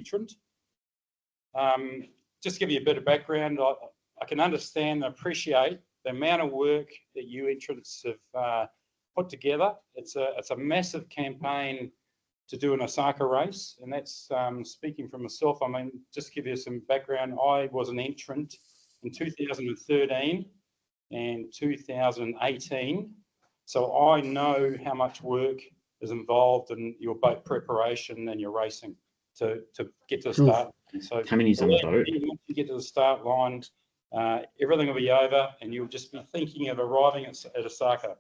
entrant. Just to give you a bit of background, I can understand and appreciate the amount of work that you entrants have put together. It's a massive campaign to do an Osaka race, and that's speaking for myself. I mean, just to give you some background, I was an entrant in 2013 and 2018, so I know how much work is involved in your boat preparation and your racing to get to the start. So how many's on the boat? Once you get to the start line, everything will be over, and you'll just be thinking of arriving at Osaka.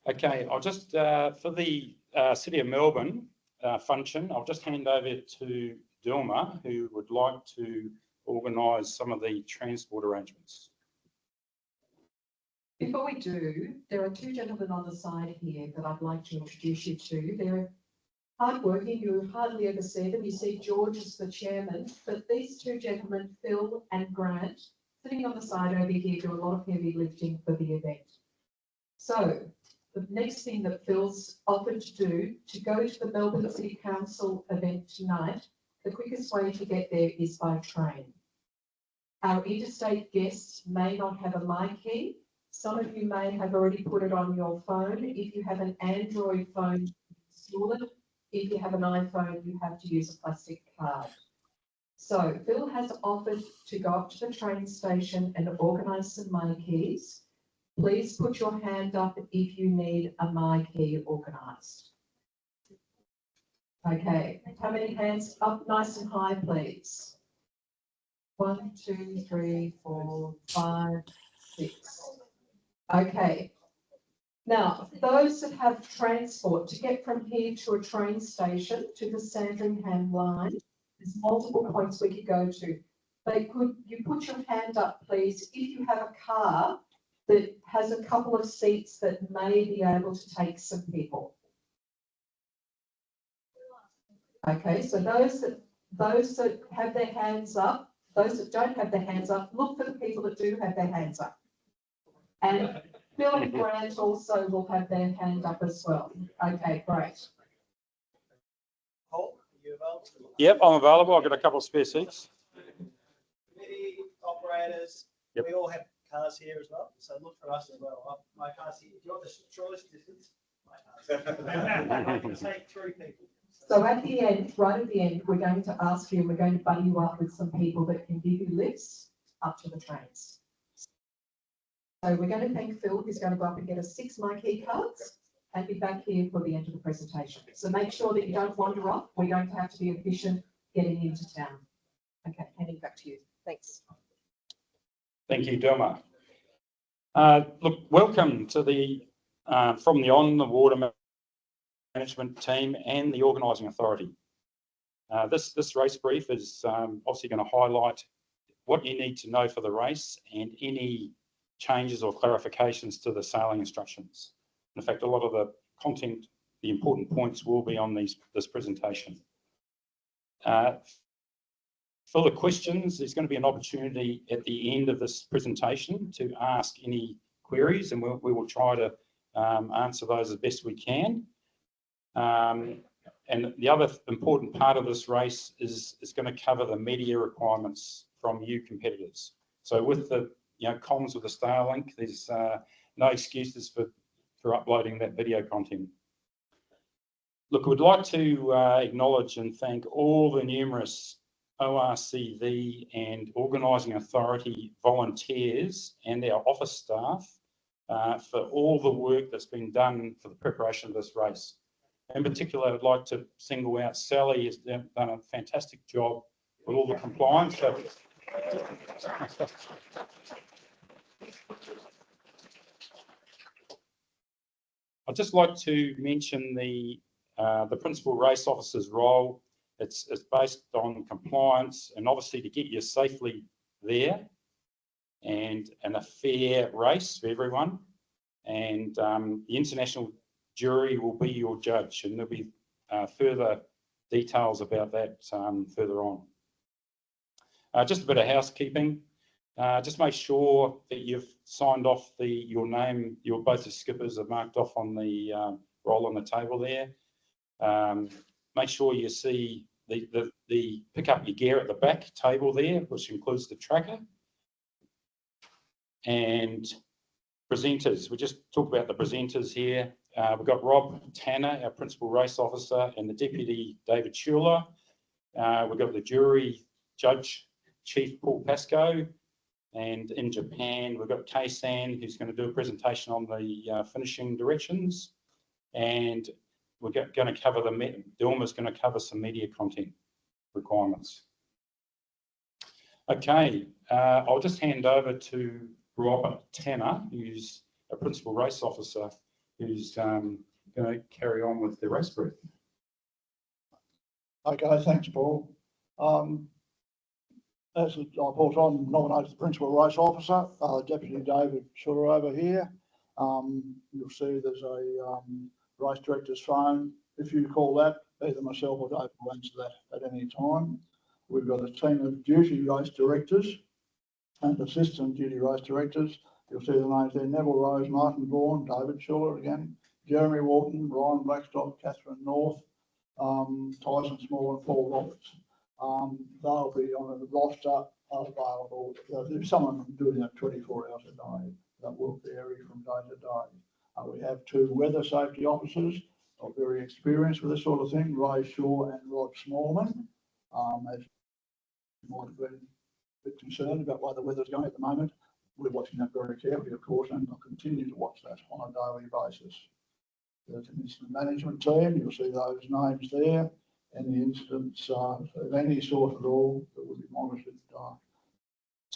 Okay, I'll just, for the City of Melbourne function, I'll just hand over to Dilma, who would like to organise some of the transport arrangements. Before we do, there are two gentlemen on the side here that I'd like to introduce you to. They're hardworking, you hardly ever see them. You see George as the chairman, but these two gentlemen, Phil and Grant, sitting on the side over here, do a lot of heavy lifting for the event. So the next thing that Phil's offered to do, to go to the Melbourne City Council event tonight, the quickest way to get there is by train. Our interstate guests may not have a MyKey. Some of you may have already put it on your phone. If you have an Android phone, install it. If you have an iPhone, you have to use a plastic card. So Phil has offered to go up to the train station and organise some MyKeys. Please put your hand up if you need a MyKey organised. Okay, how many hands up nice and high, please? 1, 2, 3, 4, 5, 6. Okay. Now, those that have transport, to get from here to a train station to the Sandringham line, there's multiple points we could go to. You put your hand up, please, if you have a car that has a couple of seats that may be able to take some people. Okay, so those that have their hands up, those that don't have their hands up, look for the people that do have their hands up. And Phil and Grant also will have their hand up as well. Okay, great. Paul, are you available? Yep, I'm available. I've got a couple of spare seats. Committee operators, yep. We all have cars here as well, so look for us as well. My car's here. Do you want the shortest distance? My car's. I can take 3 people. So at the end, right at the end, we're going to ask you, we're going to buddy you up with some people that can give you lifts up to the trains. So we're going to thank Phil, who's going to go up and get us 6 MyKey cards and be back here for the end of the presentation. So make sure that you don't wander off. We're going to have to be efficient getting into town. Okay, handing back to you. Thanks. Thank you, Dilma. Look, welcome to the from the On the Water Management team and the organising authority. This race brief is obviously going to highlight what you need to know for the race and any changes or clarifications to the sailing instructions. In fact, a lot of the content, the important points will be on this presentation. For the questions, there's going to be an opportunity at the end of this presentation to ask any queries, and we will try to answer those as best we can. And the other important part of this race is going to cover the media requirements from you competitors. So with the comms with the Starlink, there's no excuses for uploading that video content. Look, we'd like to acknowledge and thank all the numerous ORCV and organising authority volunteers and our office staff for all the work that's been done for the preparation of this race. In particular, I'd like to single out Sally, has done a fantastic job with all the compliance. So, I'd just like to mention the principal race officer's role. It's based on compliance and obviously to get you safely there and a fair race for everyone. And the international jury will be your judge, and there'll be further details about that further on. Just a bit of housekeeping. Just make sure that you've signed off your name. Both the skippers are marked off on the roll on the table there. Make sure you see the pick up your gear at the back table there, which includes the tracker. And presenters, we just talk about the presenters here. We've got Rob Tanner, our principal race officer, and the deputy David Schuler. We've got the jury judge, Chief Paul Pascoe. And in Japan, we've got Kei-san, who's going to do a presentation on the finishing directions. And we're going to cover Dilma's going to cover some media content requirements. Okay, I'll just hand over to Robert Tanner, who's a principal race officer, who's going to carry on with the race brief. Okay, thanks, Paul. As I brought on, nominated the principal race officer, Deputy David Schuler over here. You'll see there's a race director's phone. If you call that, either myself or David will answer that at any time. We've got a team of duty race directors and assistant duty race directors. You'll see the names there: Neville Rose, Martin Vaughan, David Schuler again, Jeremy Walton, Ryan Blackstock, Catherine North, Tyson Small and Paul Roberts. They'll be on a roster available. If someone doing that 24 hours a day, that will vary from day to day. We have two weather safety officers, are very experienced with this sort of thing, Ray Shaw and Rod Smallman. As you might have been a bit concerned about where the weather's going at the moment, we're watching that very carefully, of course, and I'll continue to watch that on a daily basis. There's an incident management team, you'll see those names there. Any incidents of any sort at all that will be monitored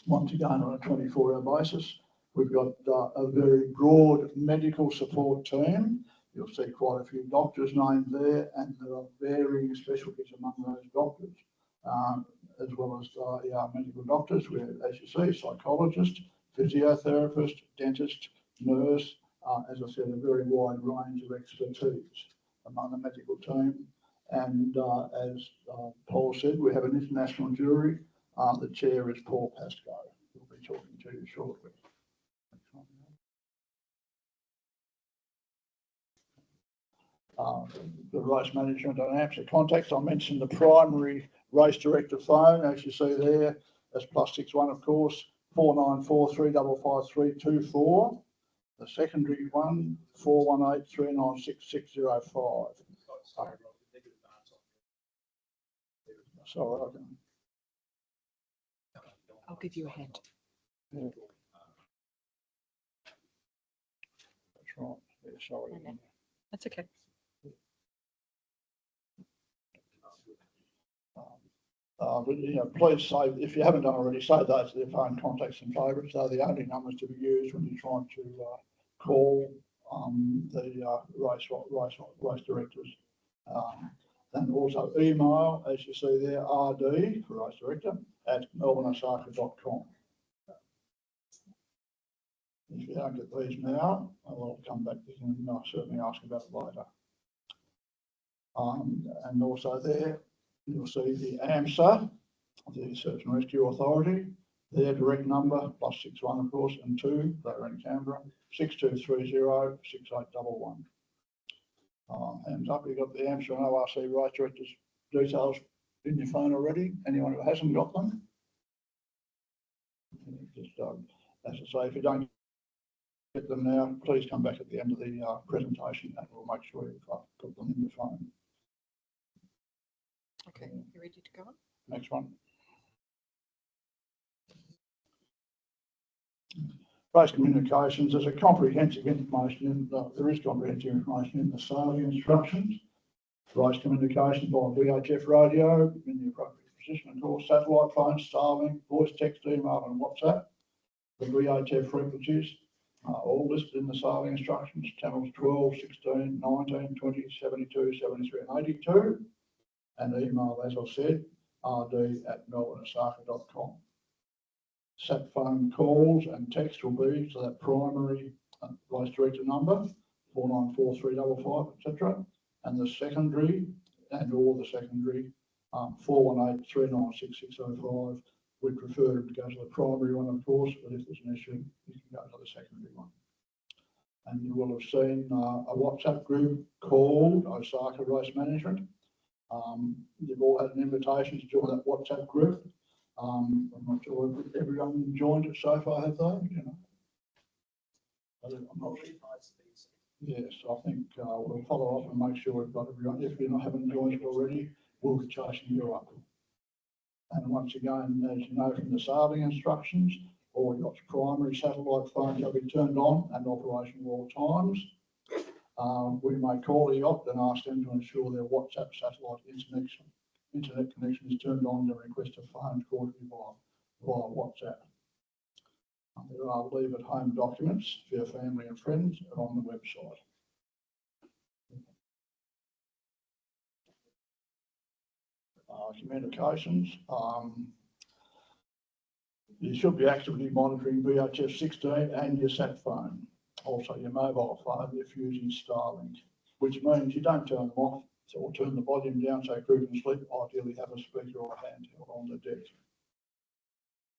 once again on a 24-hour basis. We've got a very broad medical support team. You'll see quite a few doctors named there, and there are varying specialties among those doctors, as well as medical doctors. We're, as you see, psychologist, physiotherapist, dentist, nurse, as I said, a very wide range of expertise among the medical team. And as Paul said, we have an international jury. The chair is Paul Pascoe. We'll be talking to you shortly. The race management and answer contacts. I mentioned the primary race director phone, as you see there. That's +61, of course, 494 355 324. The secondary one, 418 396 605. Sorry, I'll give you a hand. Yeah. That's right. Yeah, sorry. That's okay. But, you know, please say, if you haven't done already, say those are their phone contacts and favourites. They're the only numbers to be used when you're trying to call the race directors. And also email, as you see there, RD for race director at melbourneosaka.com. If you don't get these now, I'll come back to them and I'll certainly ask about it later. And also there, you'll see the AMSA, the Search and Rescue Authority, their direct number, +61 of course, and 2, they're in Canberra, 6230 6811. Hands up, you've got the AMSA and ORC race directors details in your phone already. Anyone who hasn't got them, just as I say, if you don't get them now, please come back at the end of the presentation and we'll make sure you've got them in your phone. Okay, you ready to go on? Next one. Race communications, there's a comprehensive information, there is comprehensive information in the sailing instructions. Race communication by VHF radio in the appropriate position, of course, satellite phone, Starlink, voice, text, email and WhatsApp. The VHF frequencies are all listed in the sailing instructions, channels 12, 16, 19, 20, 72, 73 and 82. And email, as I said, rd@melbourneosaka.com. Sat phone calls and text will be to that primary race director number, 494 355, etc. And the secondary, and all the secondary, 418 396 605. We'd prefer them to go to the primary one, of course, but if there's an issue, you can go to the secondary one. And you will have seen a WhatsApp group called Osaka Race Management. You've all had an invitation to join that WhatsApp group. I'm not sure if everyone joined it so far, have they? You know, I'm not sure. Yes, I think we'll follow up and make sure we've got everyone. If you haven't joined it already, we'll be chasing you up. And once again, as you know from the sailing instructions, all yachts' primary satellite phones shall be turned on and operational at all times. We may call the yacht and ask them to ensure their WhatsApp satellite internet connection is turned on to request a phone call via WhatsApp. There are leave at home documents for your family and friends on the website. Communications. You should be actively monitoring VHF 16 and your sat phone, also your mobile phone if using Starlink, which means you don't turn them off or turn the volume down so crew can sleep. Ideally have a speaker or a handheld on the deck.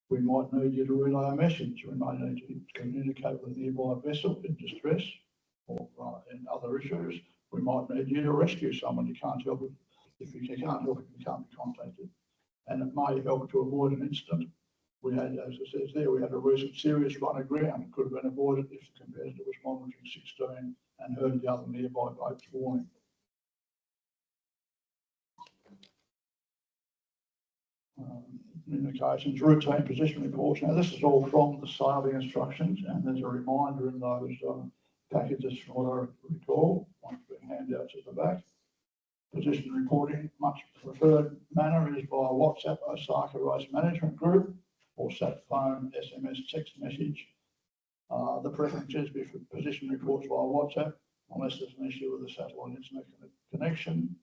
We might need you to relay a message. We may need you to communicate with a nearby vessel in distress or in other issues. We might need you to rescue someone you can't help it. If you can't help it, you can't be contacted. And it may help to avoid an incident. We had, as it says there, we had a recent serious run aground. It could have been avoided if the competitor was monitoring 16 and heard the other nearby boat's warning. Communications, routine position reports. Now this is all from the sailing instructions, and there's a reminder in those packages from what I recall. One's being handed out to the back. Position reporting, much preferred manner is via WhatsApp Osaka Race Management Group or sat phone, SMS, text message. The preference is for position reports via WhatsApp unless there's an issue with the satellite internet connection.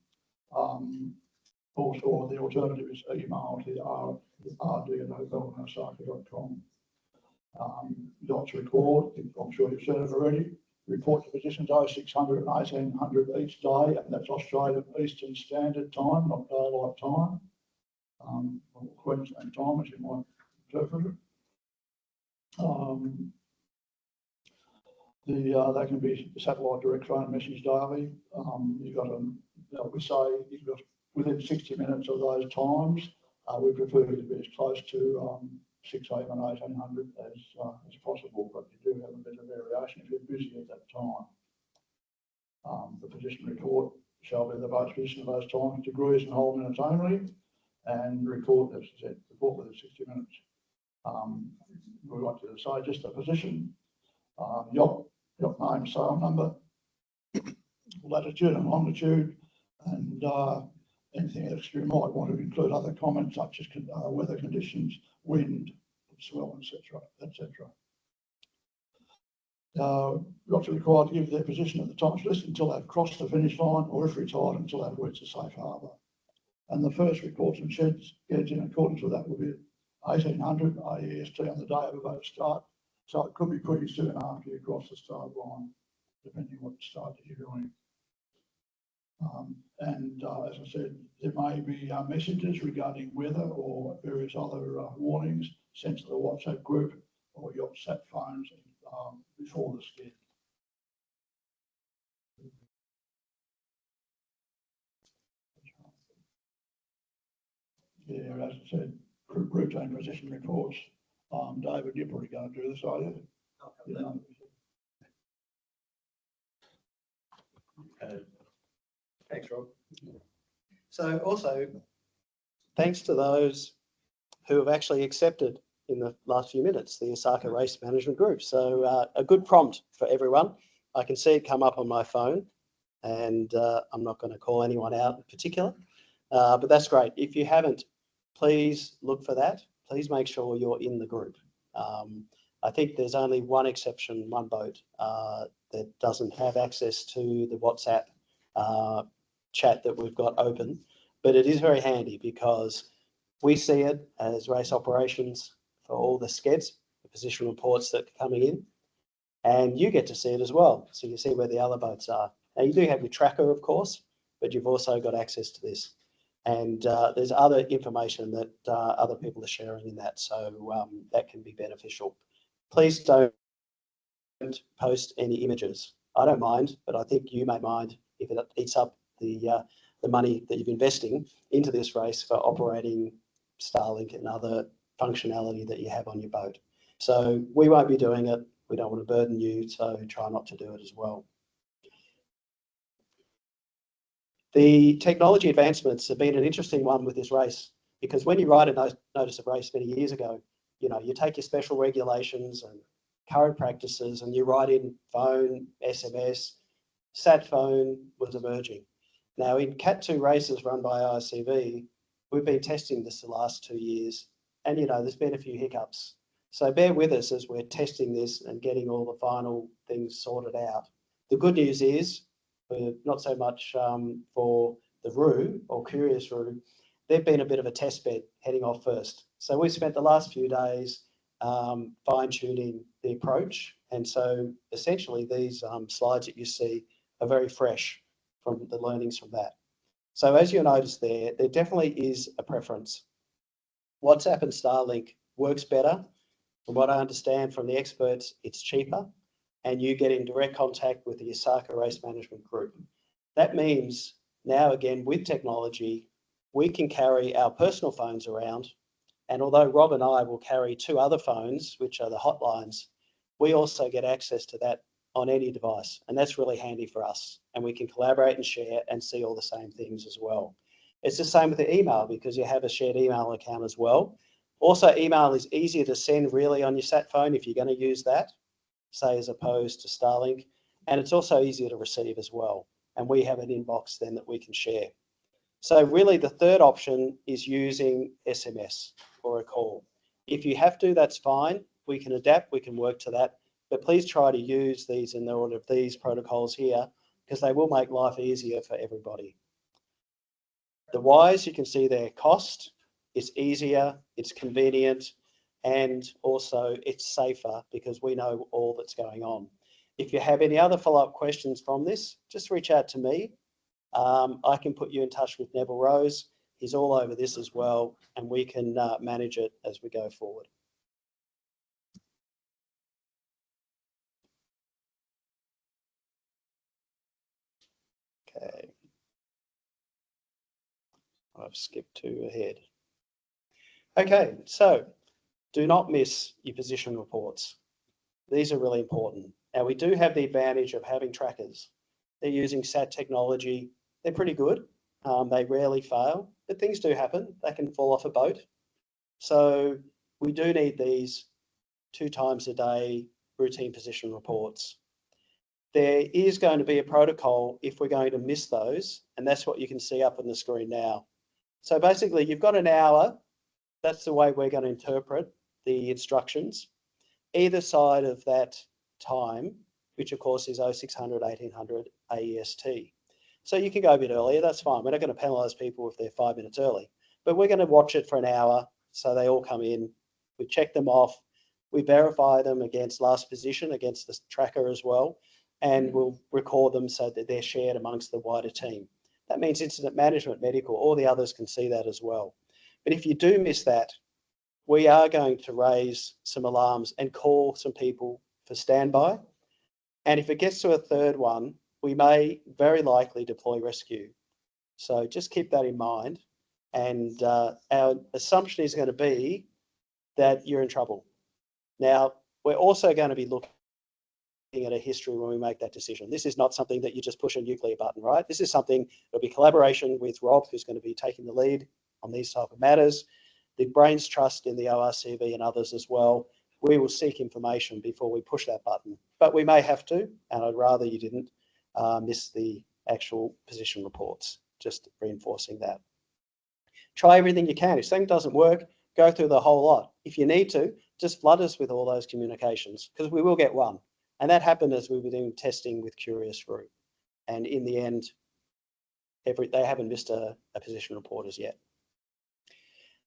Also, the alternative is email to rd@osaka.com. Yachts record, I'm sure you've seen it already. Report to positions 0600 and 1800 each day, and that's Australian Eastern Standard Time, not daylight time, or Queensland time, as you might interpret it. They can be satellite direct phone message daily. You've got we say you've got within 60 minutes of those times. We prefer you to be as close to 6 AM and 1800 as possible, but you do have a bit of variation if you're busy at that time. The position report shall be the boat's position at those times, degrees and whole minutes only, and report, as I said, report within 60 minutes. We want you to say just the position, yacht name, sail number, latitude and longitude, and anything extra you might want to include other comments such as weather conditions, wind, swell, etc., etc. Yachts are required to give their position at the time list until they've crossed the finish line, or if retired until they've reached a safe harbour. And the first reports and sheds in accordance with that will be 1800 AEST on the day of a boat start. So it could be pretty soon after you cross the start line, depending what start you're doing. As I said, there may be messages regarding weather or various other warnings sent to the WhatsApp group or your sat phones before the skid. Yeah, as I said, routine position reports. David, you're probably going to do this, are you? Thanks, Rob. So also, thanks to those who have actually accepted in the last few minutes, the Osaka Race Management Group. So a good prompt for everyone. I can see it come up on my phone, and I'm not going to call anyone out in particular, but that's great. If you haven't, please look for that. Please make sure you're in the group. I think there's only one exception, one boat that doesn't have access to the WhatsApp chat that we've got open, but it is very handy because we see it as race operations for all the skeds, the position reports that are coming in, and you get to see it as well. So you see where the other boats are. Now you do have your tracker, of course, but you've also got access to this. And there's other information that other people are sharing in that, so that can be beneficial. Please don't post any images. I don't mind, but I think you may mind if it eats up the money that you're investing into this race for operating Starlink and other functionality that you have on your boat. So we won't be doing it. We don't want to burden you, so try not to do it as well. The technology advancements have been an interesting one with this race, because when you write a notice of race many years ago, you know, you take your special regulations and current practices and you write in phone, SMS, sat phone was emerging. Now in Cat 2 races run by ICV, we've been testing this the last 2 years, and you know, there's been a few hiccups. So bear with us as we're testing this and getting all the final things sorted out. The good news is, not so much for the Roo or Curious Roo, they've been a bit of a test bed heading off first. So we've spent the last few days fine-tuning the approach. And so essentially these slides that you see are very fresh from the learnings from that. So as you'll notice there definitely is a preference. WhatsApp and Starlink works better. From what I understand from the experts, it's cheaper, and you get in direct contact with the Osaka Race Management Group. That means now, again, with technology, we can carry our personal phones around. And although Rob and I will carry 2 other phones, which are the hotlines, we also get access to that on any device. And that's really handy for us. And we can collaborate and share and see all the same things as well. It's the same with the email, because you have a shared email account as well. Also, email is easier to send really on your sat phone if you're going to use that, say, as opposed to Starlink. And it's also easier to receive as well. And we have an inbox then that we can share. So really the third option is using SMS or a call. If you have to, that's fine. We can adapt, we can work to that. But please try to use these in the order of these protocols here, because they will make life easier for everybody. The whys, you can see their cost. It's easier, it's convenient, and also it's safer because we know all that's going on. If you have any other follow-up questions from this, just reach out to me. I can put you in touch with Neville Rose. He's all over this as well, and we can manage it as we go forward. Okay. I've skipped 2 ahead. Okay, so do not miss your position reports. These are really important. Now, we do have the advantage of having trackers. They're using SAT technology. They're pretty good. They rarely fail, but things do happen. They can fall off a boat. So we do need these 2 times a day routine position reports. There is going to be a protocol if we're going to miss those, and that's what you can see up on the screen now. So basically, you've got an hour. That's the way we're going to interpret the instructions. Either side of that time, which of course is 0600, 1800 AEST. So you can go a bit earlier, that's fine. We're not going to penalise people if they're 5 minutes early, but we're going to watch it for an hour. So they all come in, we check them off, we verify them against last position, against the tracker as well, and we'll record them so that they're shared amongst the wider team. That means incident management, medical, all the others can see that as well. But if you do miss that, we are going to raise some alarms and call some people for standby. And if it gets to a third one, we may very likely deploy rescue. So just keep that in mind. And our assumption is going to be that you're in trouble. Now, we're also going to be looking at a history when we make that decision. This is not something that you just push a nuclear button, right? This is something that'll be collaboration with Rob, who's going to be taking the lead on these type of matters. The brains trust in the ORCV and others as well. We will seek information before we push that button, but we may have to, and I'd rather you didn't miss the actual position reports, just reinforcing that. Try everything you can. If something doesn't work, go through the whole lot. If you need to, just flood us with all those communications, because we will get one. And that happened as we were doing testing with Curious Roo. And in the end, they haven't missed a position report as yet.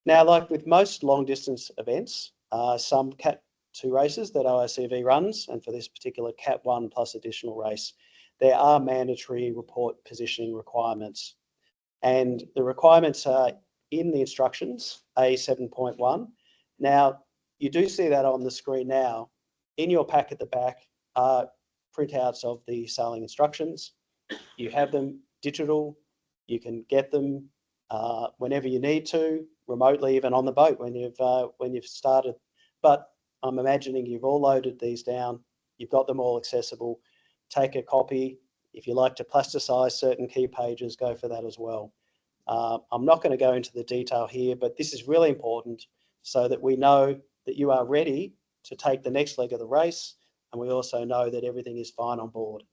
Now, like with most long distance events, some Cat 2 races that ORCV runs, and for this particular Cat 1 plus additional race, there are mandatory report positioning requirements. And the requirements are in the instructions, A7.1. Now, you do see that on the screen now. In your pack at the back are printouts of the sailing instructions. You have them digital. You can get them whenever you need to, remotely, even on the boat when you've started. But I'm imagining you've all loaded these down. You've got them all accessible. Take a copy. If you like to plasticize certain key pages, go for that as well. I'm not going to go into the detail here, but this is really important so that we know that you are ready to take the next leg of the race, and we also know that everything is fine on board.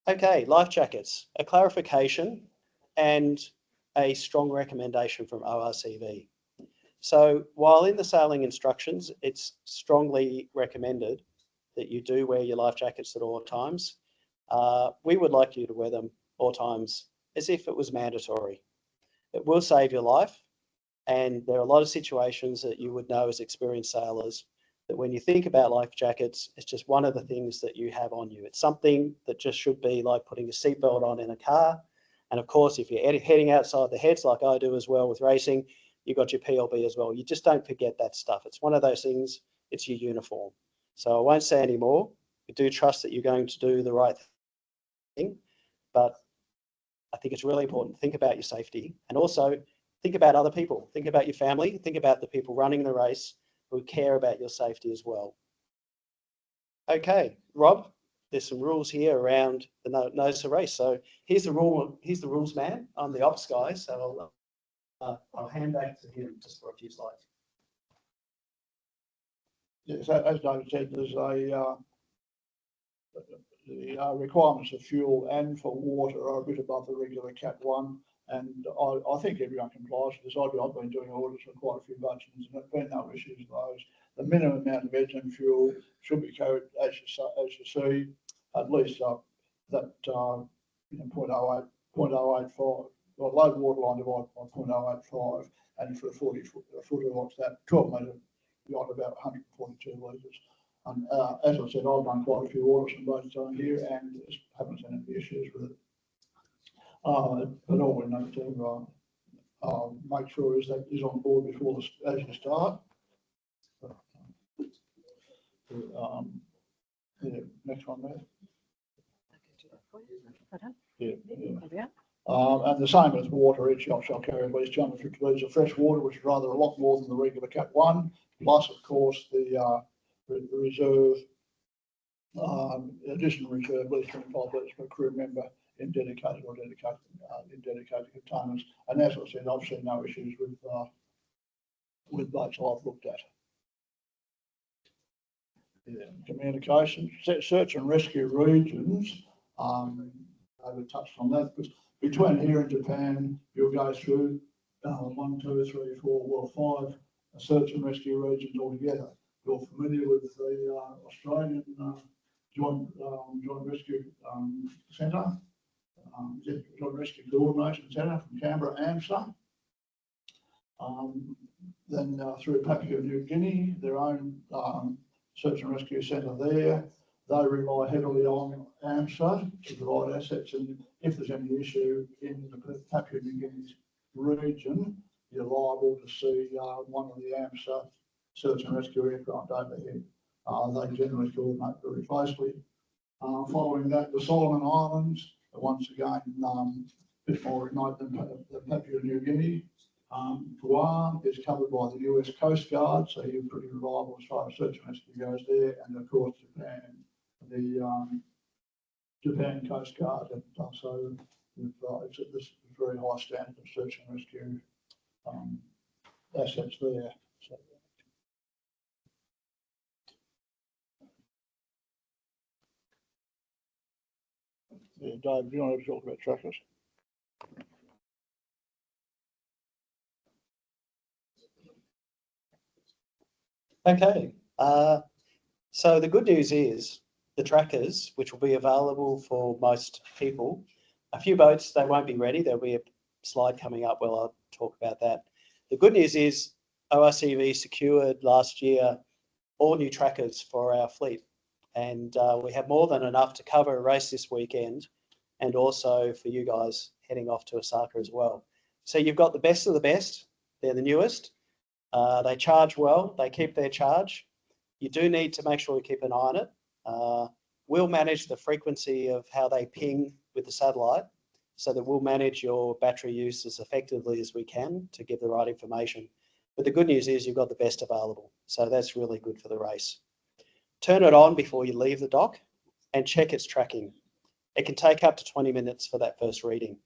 Okay, life jackets, a clarification and a strong recommendation from ORCV. So while in the sailing instructions, it's strongly recommended that you do wear your life jackets at all times, we would like you to wear them all times as if it was mandatory. It will save your life, and there are a lot of situations that you would know as experienced sailors that when you think about life jackets, it's just one of the things that you have on you. It's something that just should be like putting a seatbelt on in a car. And of course, if you're heading outside the heads like I do as well with racing, you've got your PLB as well. You just don't forget that stuff. It's one of those things, it's your uniform. So I won't say any more. We do trust that you're going to do the right thing, but I think it's really important to think about your safety and also think about other people. Think about your family, think about the people running the race who care about your safety as well. Okay, Rob, there's some rules here around the nose to race. So here's the rules man. I'm the ops guy, so I'll hand back to him just for a few slides. Yes, as David said, there's the requirements of fuel and for water are a bit above the regular Cat 1. And I think everyone complies with this. I've been doing orders for quite a few boats and there's been no issues with those. The minimum amount of engine fuel should be carried, as you see, at least that 0.08, 0.085, well, low water line divided by 0.085, and for a 40 footer, what's that, 12 metre yacht, about 142 litres. And as I said, I've done quite a few orders from boats down here and haven't seen any issues with it. But all we need to make sure is that is on board before as you start. Yeah, next one there. Yeah, yeah. And the same with water. Each yacht shall carry at least 250 litres of fresh water, which is rather a lot more than the regular Cat 1. Plus, of course, the reserve, additional reserve, at least 25 litres per crew member in dedicated containers. And as I said, I've seen no issues with boats I've looked at. Yeah. Communication, search and rescue regions. David touched on that, because between here and Japan, you'll go through 1, 2, 3, 4, well, 5 search and rescue regions altogether. You're familiar with the Australian Joint Rescue Centre, Joint Rescue Coordination Centre from Canberra, AMSA. Then through Papua New Guinea, their own search and rescue centre there. They rely heavily on AMSA to provide assets, and if there's any issue in the Papua New Guinea region, you're liable to see one of the AMSA search and rescue aircraft overhead. They generally coordinate very closely. Following that, the Solomon Islands, once again, a bit more remote than Papua New Guinea. Guam is covered by the US Coast Guard, so you're pretty reliable as far as search and rescue goes there. And of course, Japan, the Japan Coast Guard. And so it's at this very high standard of search and rescue assets there. So, yeah, Dave, do you want to talk about trackers? Okay, so the good news is the trackers, which will be available for most people, a few boats, they won't be ready. There'll be a slide coming up where I'll talk about that. The good news is ORCV secured last year all new trackers for our fleet, and we have more than enough to cover a race this weekend and also for you guys heading off to Osaka as well. So you've got the best of the best. They're the newest. They charge well. They keep their charge. You do need to make sure you keep an eye on it. We'll manage the frequency of how they ping with the satellite so that we'll manage your battery use as effectively as we can to give the right information. But the good news is you've got the best available. So that's really good for the race. Turn it on before you leave the dock and check its tracking. It can take up to 20 minutes for that first reading.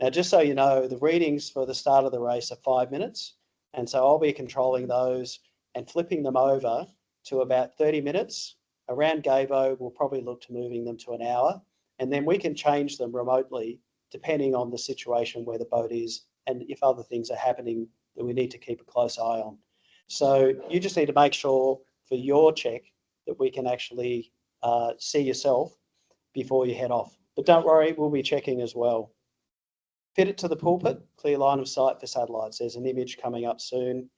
Now, just so you know, the readings for the start of the race are 5 minutes. And so I'll be controlling those and flipping them over to about 30 minutes. Around Gabo, we'll probably look to moving them to an hour. And then we can change them remotely depending on the situation where the boat is and if other things are happening that we need to keep a close eye on. So you just need to make sure for your check that we can actually see yourself before you head off. But don't worry, we'll be checking as well. Fit it to the pulpit, clear line of sight for satellites. There's an image coming up soon.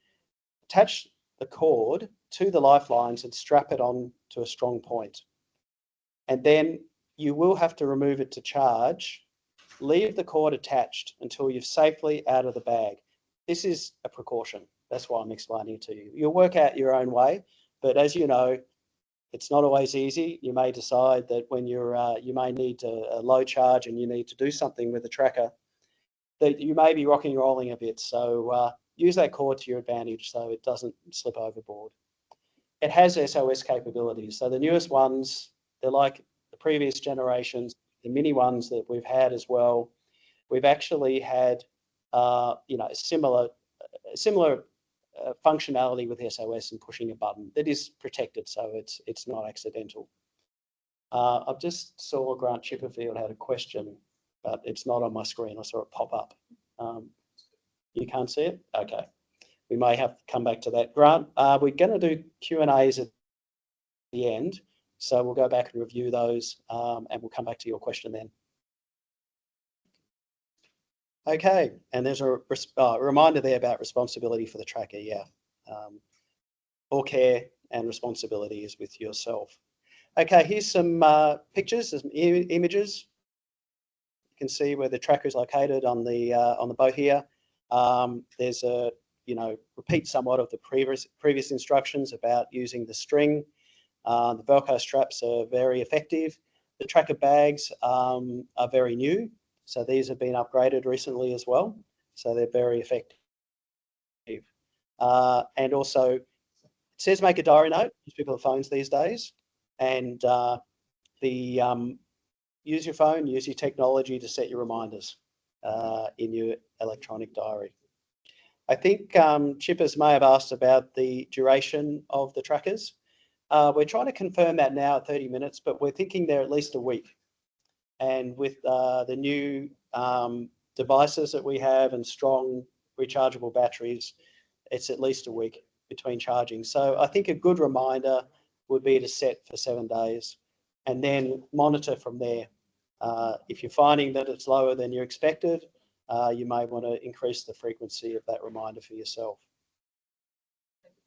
Attach the cord to the lifelines and strap it on to a strong point. And then you will have to remove it to charge. Leave the cord attached until you're safely out of the bag. This is a precaution. That's why I'm explaining it to you. You'll work out your own way, but as you know, it's not always easy. You may decide that when you may need a low charge and you need to do something with the tracker, that you may be rocking and rolling a bit. So use that cord to your advantage so it doesn't slip overboard. It has SOS capabilities. So the newest ones, they're like the previous generations, the mini ones that we've had as well. We've actually had similar functionality with SOS and pushing a button that is protected, so it's not accidental. I've just saw Grant Chipperfield had a question, but it's not on my screen. I saw it pop up. You can't see it? Okay. We may have to come back to that. Grant, we're going to do Q&As at the end, so we'll go back and review those and we'll come back to your question then. Okay, and there's a reminder there about responsibility for the tracker, yeah. All care and responsibility is with yourself. Okay, here's some pictures, some images. You can see where the tracker is located on the boat here. There's a, repeat somewhat of the previous instructions about using the string. The Velcro straps are very effective. The tracker bags are very new. So these have been upgraded recently as well. So they're very effective. And also, it says make a diary note. People have phones these days. And use your phone, use your technology to set your reminders in your electronic diary. I think Chippers may have asked about the duration of the trackers. We're trying to confirm that now at 30 minutes, but we're thinking they're at least a week. And with the new devices that we have and strong rechargeable batteries, it's at least a week between charging. So I think a good reminder would be to set for 7 days and then monitor from there. If you're finding that it's lower than you expected, you may want to increase the frequency of that reminder for yourself.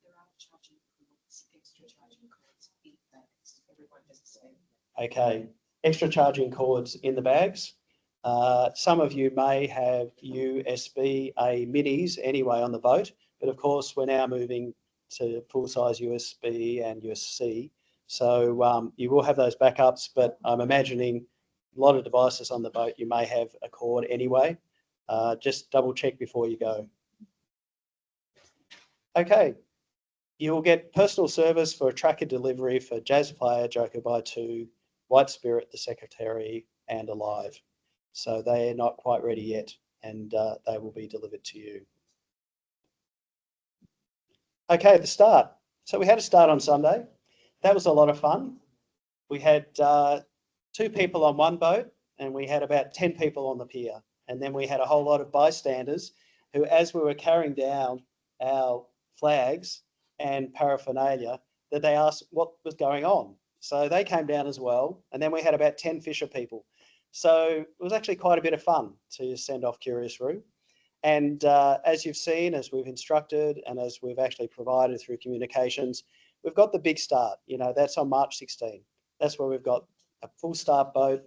There are charging cords, extra charging cords in bags. Everyone has the same. Okay, extra charging cords in the bags. Some of you may have USB-A minis anyway on the boat, but of course we're now moving to full-size USB and USB-C. So you will have those backups, but I'm imagining a lot of devices on the boat, you may have a cord anyway. Just double check before you go. Okay, you'll get personal service for a tracker delivery for Jazz Player, Joker by 2, White Spirit, the Secretary, and Alive. So they're not quite ready yet, and they will be delivered to you. Okay, the start. So we had a start on Sunday. That was a lot of fun. We had 2 people on one boat, and we had about 10 people on the pier. And then we had a whole lot of bystanders who, as we were carrying down our flags and paraphernalia, that they asked what was going on. So they came down as well. And then we had about 10 fisher people. So it was actually quite a bit of fun to send off Curious Roo. And as you've seen, as we've instructed, and as we've actually provided through communications, we've got the big start. That's on March 16. That's where we've got a full start boat.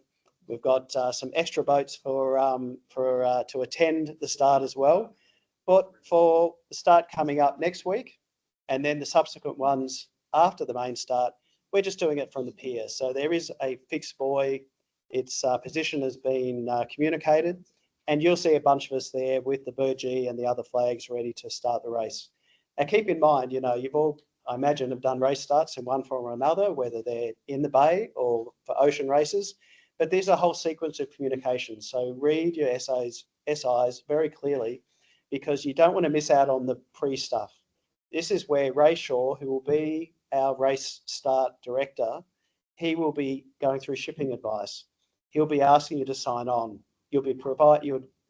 We've got some extra boats to attend the start as well. But for the start coming up next week, and then the subsequent ones after the main start, we're just doing it from the pier. So there is a fixed buoy. Its position has been communicated, and you'll see a bunch of us there with the burgee and the other flags ready to start the race. Now keep in mind, you've all, I imagine, have done race starts in one form or another, whether they're in the bay or for ocean races, but there's a whole sequence of communication. So read your SIs very clearly, because you don't want to miss out on the pre-stuff. This is where Ray Shaw, who will be our race start director, he will be going through shipping advice. He'll be asking you to sign on. You'll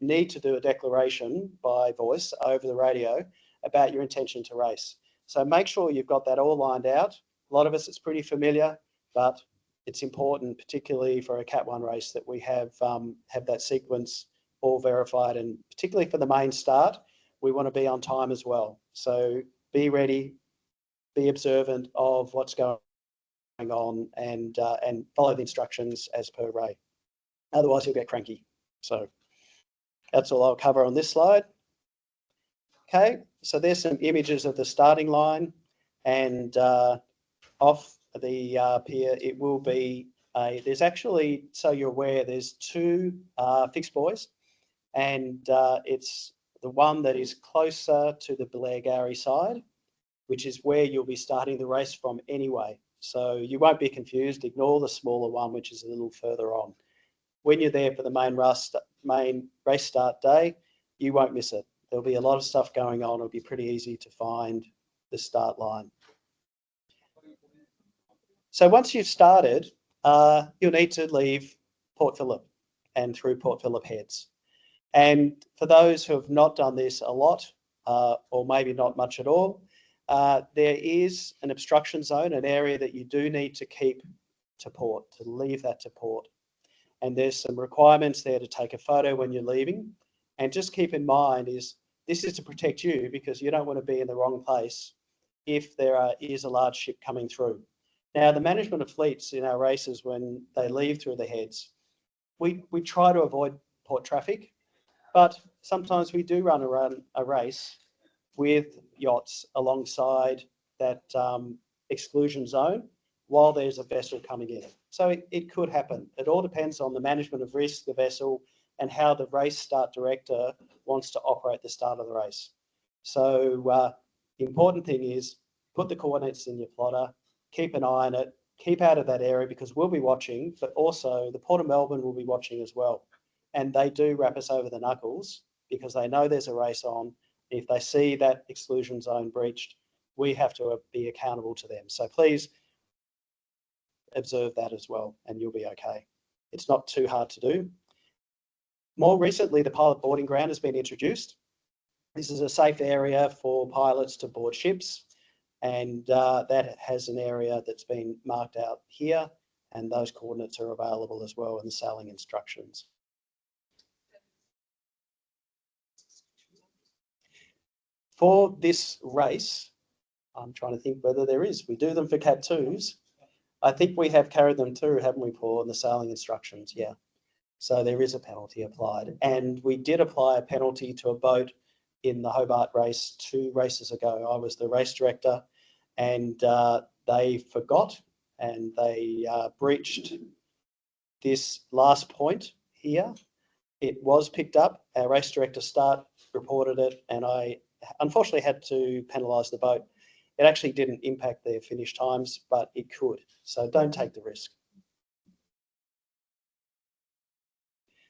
need to do a declaration by voice over the radio about your intention to race. So make sure you've got that all lined out. A lot of us, it's pretty familiar, but it's important, particularly for a Cat 1 race, that we have that sequence all verified, and particularly for the main start, we want to be on time as well. So be ready, be observant of what's going on, and follow the instructions as per Ray. Otherwise, you'll get cranky. So that's all I'll cover on this slide. Okay, so there's some images of the starting line, and off the pier, it will be there's actually, so you're aware, there's two fixed buoys, and it's the one that is closer to the Blairgowrie side, which is where you'll be starting the race from anyway. So you won't be confused. Ignore the smaller one, which is a little further on. When you're there for the main race start day, you won't miss it. There'll be a lot of stuff going on. It'll be pretty easy to find the start line. So once you've started, you'll need to leave Port Phillip and through Port Phillip Heads. And for those who have not done this a lot, or maybe not much at all, there is an obstruction zone, an area that you do need to keep to port, to leave that to port. And there's some requirements there to take a photo when you're leaving. And just keep in mind this is to protect you, because you don't want to be in the wrong place if there is a large ship coming through. Now, the management of fleets in our races, when they leave through the heads, we try to avoid port traffic, but sometimes we do run a race with yachts alongside that exclusion zone while there's a vessel coming in. So it could happen. It all depends on the management of risk, the vessel, and how the race start director wants to operate the start of the race. So the important thing is put the coordinates in your plotter, keep an eye on it, keep out of that area, because we'll be watching, but also the Port of Melbourne will be watching as well. And they do wrap us over the knuckles because they know there's a race on. If they see that exclusion zone breached, we have to be accountable to them. So please observe that as well, and you'll be okay. It's not too hard to do. More recently, the pilot boarding ground has been introduced. This is a safe area for pilots to board ships, and that has an area that's been marked out here, and those coordinates are available as well in the sailing instructions. For this race, I'm trying to think whether there is. We do them for Cat 2s. I think we have carried them through, haven't we, Paul, in the sailing instructions? Yeah. So there is a penalty applied. And we did apply a penalty to a boat in the Hobart race 2 races ago. I was the race director, and they forgot, and they breached this last point here. It was picked up. Our race director reported it, and I unfortunately had to penalise the boat. It actually didn't impact their finish times, but it could. So don't take the risk.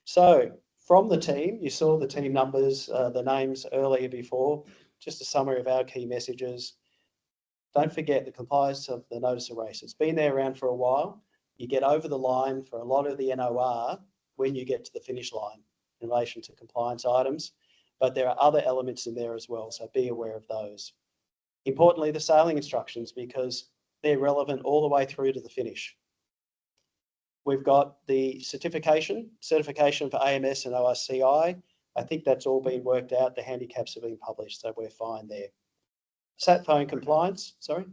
So from the team, you saw the team numbers, the names earlier before, just a summary of our key messages. Don't forget the compliance of the notice of race. It's been there around for a while. You get over the line for a lot of the NOR when you get to the finish line in relation to compliance items, but there are other elements in there as well, so be aware of those. Importantly, the sailing instructions, because they're relevant all the way through to the finish. We've got the certification for AMS and ORCI. I think that's all been worked out. The handicaps have been published, so we're fine there. Sat phone compliance, sorry?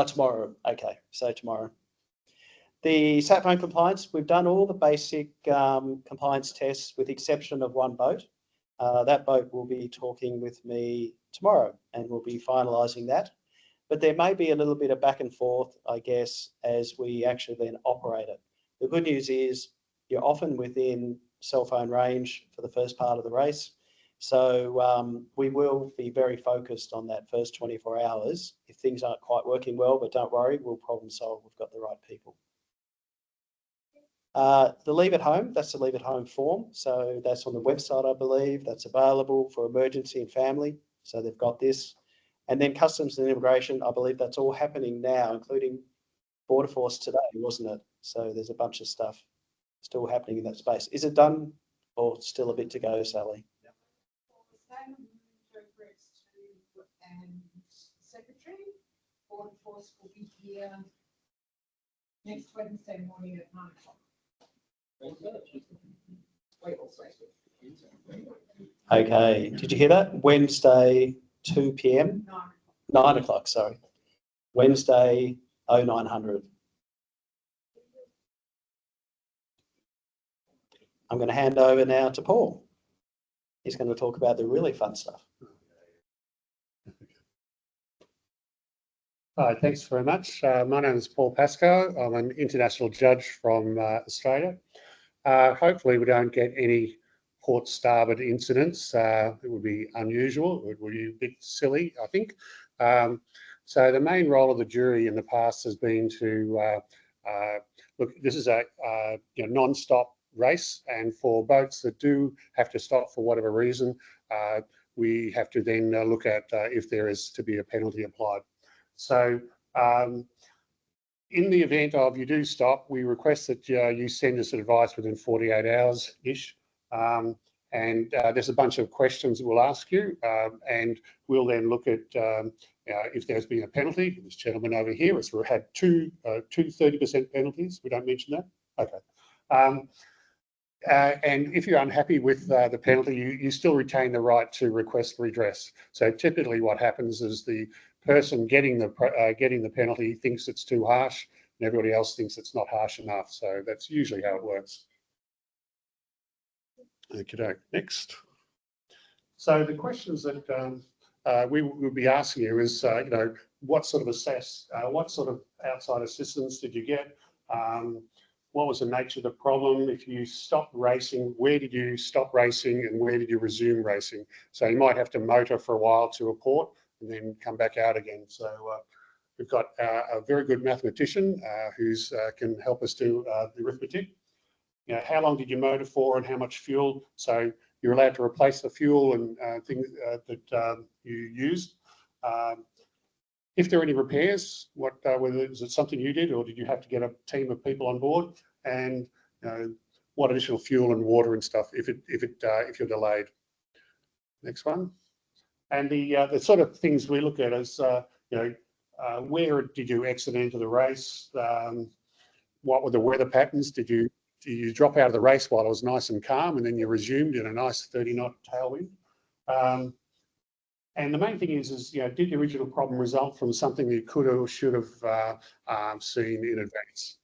Tomorrow. Okay, so tomorrow. The sat phone compliance, we've done all the basic compliance tests with the exception of one boat. That boat will be talking with me tomorrow and we'll be finalising that. But there may be a little bit of back and forth, I guess, as we actually then operate it. The good news is you're often within cell phone range for the first part of the race. So we will be very focused on that first 24 hours. If things aren't quite working well, but don't worry, we'll problem solve. We've got the right people. The leave at home, that's the leave at home form. So that's on the website, I believe. That's available for emergency and family. So they've got this. And then customs and immigration, I believe that's all happening now, including Border Force today, wasn't it? So there's a bunch of stuff still happening in that space. Is it done or still a bit to go, Sally? And Secretary, Border Force will be here next Wednesday morning at 9 o'clock. Okay, did you hear that? Wednesday, 2 p.m? 9 o'clock, sorry. Wednesday, 0900. I'm going to hand over now to Paul. He's going to talk about the really fun stuff. Hi, thanks very much. My name is Paul Pascoe. I'm an international judge from Australia. Hopefully we don't get any port starboard incidents. It would be unusual. It would be a bit silly, I think. So the main role of the jury in the past has been to look. This is a non-stop race, and for boats that do have to stop for whatever reason, we have to then look at if there is to be a penalty applied. So in the event of you do stop, we request that you send us advice within 48 hours-ish. And there's a bunch of questions that we'll ask you, and we'll then look at if there's been a penalty. This gentleman over here has had two 30% penalties. We don't mention that? Okay. And if you're unhappy with the penalty, you still retain the right to request redress. So typically what happens is the person getting the penalty thinks it's too harsh and everybody else thinks it's not harsh enough. So that's usually how it works. Okay, next. So the questions that we will be asking you is, what sort of outside assistance did you get? What was the nature of the problem? If you stopped racing, where did you stop racing and where did you resume racing? So you might have to motor for a while to a port and then come back out again. So we've got a very good mathematician who can help us do the arithmetic. How long did you motor for and how much fuel? So you're allowed to replace the fuel and things that you used. If there are any repairs, was it something you did or did you have to get a team of people on board? And what additional fuel and water and stuff if you're delayed? Next one. And the sort of things we look at is where did you exit into the race? What were the weather patterns? Did you drop out of the race while it was nice and calm and then you resumed in a nice 30-knot tailwind? And the main thing is did the original problem result from something you could or should have seen in advance?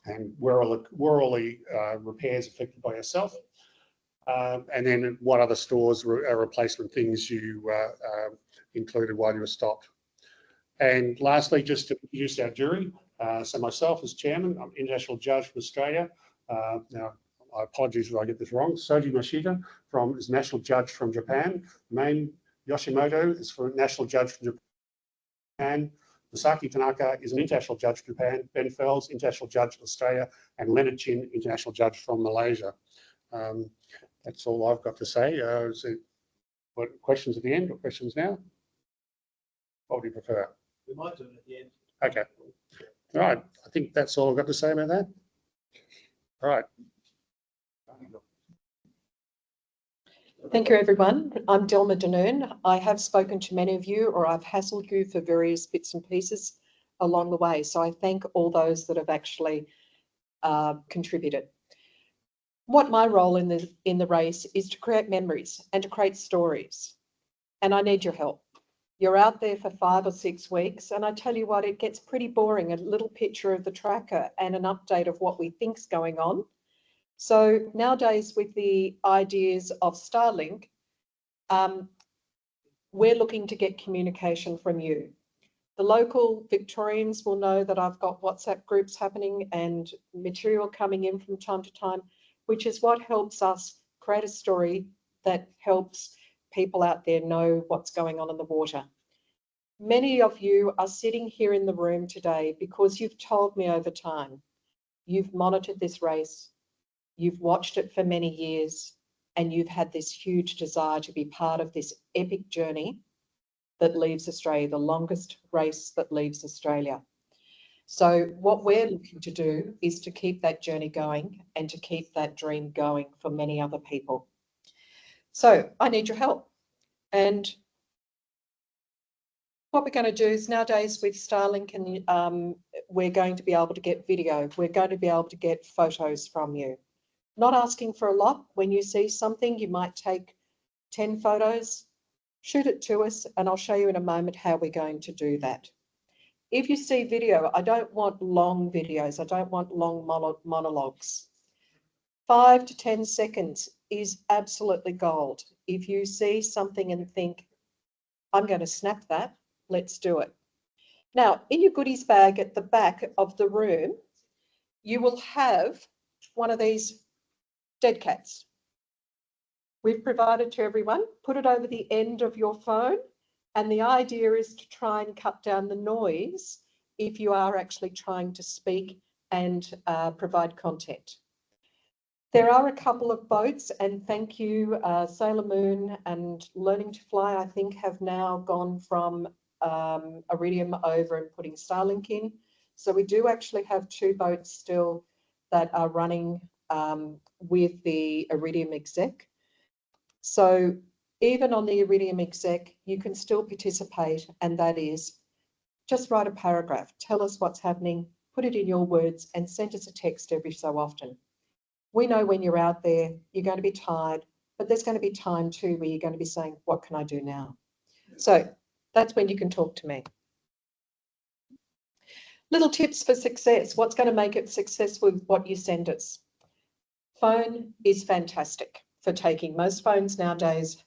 And were all the repairs affected by yourself? And then what other stores replacement things you included while you were stopped? And lastly, just to introduce our jury. So myself as chairman, I'm international judge from Australia. Now, I apologize if I get this wrong. Soji Mashita is national judge from Japan. Main Yoshimoto is for national judge from Japan. Masaki Tanaka is an international judge from Japan. Ben Fells, international judge from Australia. And Leonard Chin, international judge from Malaysia. That's all I've got to say. What questions at the end or questions now? What would you prefer? We might do it at the end. Okay. All right. I think that's all I've got to say about that. All right. Thank you, everyone. I'm Delma Danoon. I have spoken to many of you, or I've hassled you for various bits and pieces along the way. So I thank all those that have actually contributed. What my role in the race is to create memories and to create stories. And I need your help. You're out there for 5 or 6 weeks, and I tell you what, it gets pretty boring. A little picture of the tracker and an update of what we think's going on. So nowadays, with the ideas of Starlink, we're looking to get communication from you. The local Victorians will know that I've got WhatsApp groups happening and material coming in from time to time, which is what helps us create a story that helps people out there know what's going on in the water. Many of you are sitting here in the room today because you've told me over time, you've monitored this race, you've watched it for many years, and you've had this huge desire to be part of this epic journey that leaves Australia, the longest race that leaves Australia. So what we're looking to do is to keep that journey going and to keep that dream going for many other people. So I need your help. And what we're going to do is nowadays with Starlink, and we're going to be able to get video. We're going to be able to get photos from you. Not asking for a lot. When you see something, you might take 10 photos, shoot it to us, and I'll show you in a moment how we're going to do that. If you see video, I don't want long videos. I don't want long monologues. 5 to 10 seconds is absolutely gold. If you see something and think, I'm going to snap that, let's do it. Now, in your goodies bag at the back of the room, you will have one of these dead cats. We've provided to everyone. Put it over the end of your phone. And the idea is to try and cut down the noise if you are actually trying to speak and provide content. There are a couple of boats, and thank you, Sailor Moon and Learning to Fly, I think, have now gone from Iridium over and putting Starlink in. So we do actually have 2 boats still that are running with the Iridium exec. So even on the Iridium exec, you can still participate, and that is just write a paragraph. Tell us what's happening, put it in your words, and send us a text every so often. We know when you're out there, you're going to be tired, but there's going to be time too where you're going to be saying, what can I do now? So that's when you can talk to me. Little tips for success. What's going to make it successful with what you send us? Phone is fantastic for taking. Most phones nowadays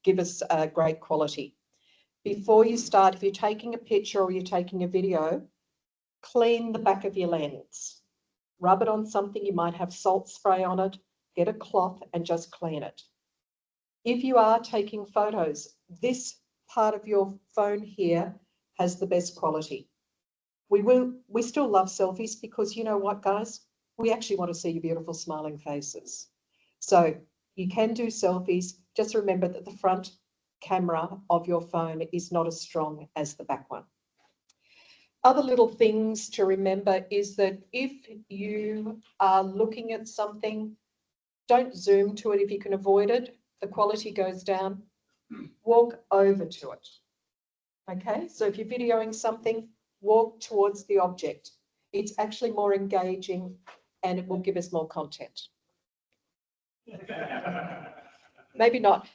give us great quality. Before you start, if you're taking a picture or you're taking a video, clean the back of your lens. Rub it on something, you might have salt spray on it, get a cloth and just clean it. If you are taking photos, this part of your phone here has the best quality. We still love selfies because you know what, guys? We actually want to see your beautiful smiling faces. So you can do selfies. Just remember that the front camera of your phone is not as strong as the back one. Other little things to remember is that if you are looking at something, don't zoom to it if you can avoid it. The quality goes down. Walk over to it. Okay, so if you're videoing something, walk towards the object. It's actually more engaging and it will give us more content. Maybe not.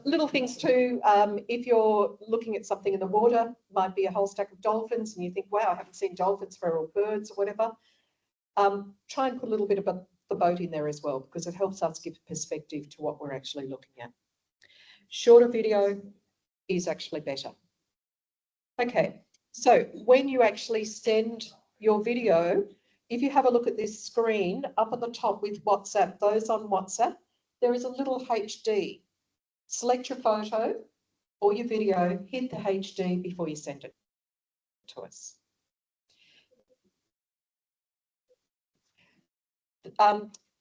Little things too, if you're looking at something in the water, might be a whole stack of dolphins and you think, wow, I haven't seen dolphins for, or birds or whatever. Try and put a little bit of the boat in there as well, because it helps us give perspective to what we're actually looking at. Shorter video is actually better. Okay, so when you actually send your video, if you have a look at this screen up at the top with WhatsApp, those on WhatsApp, there is a little HD. Select your photo or your video, hit the HD before you send it to us.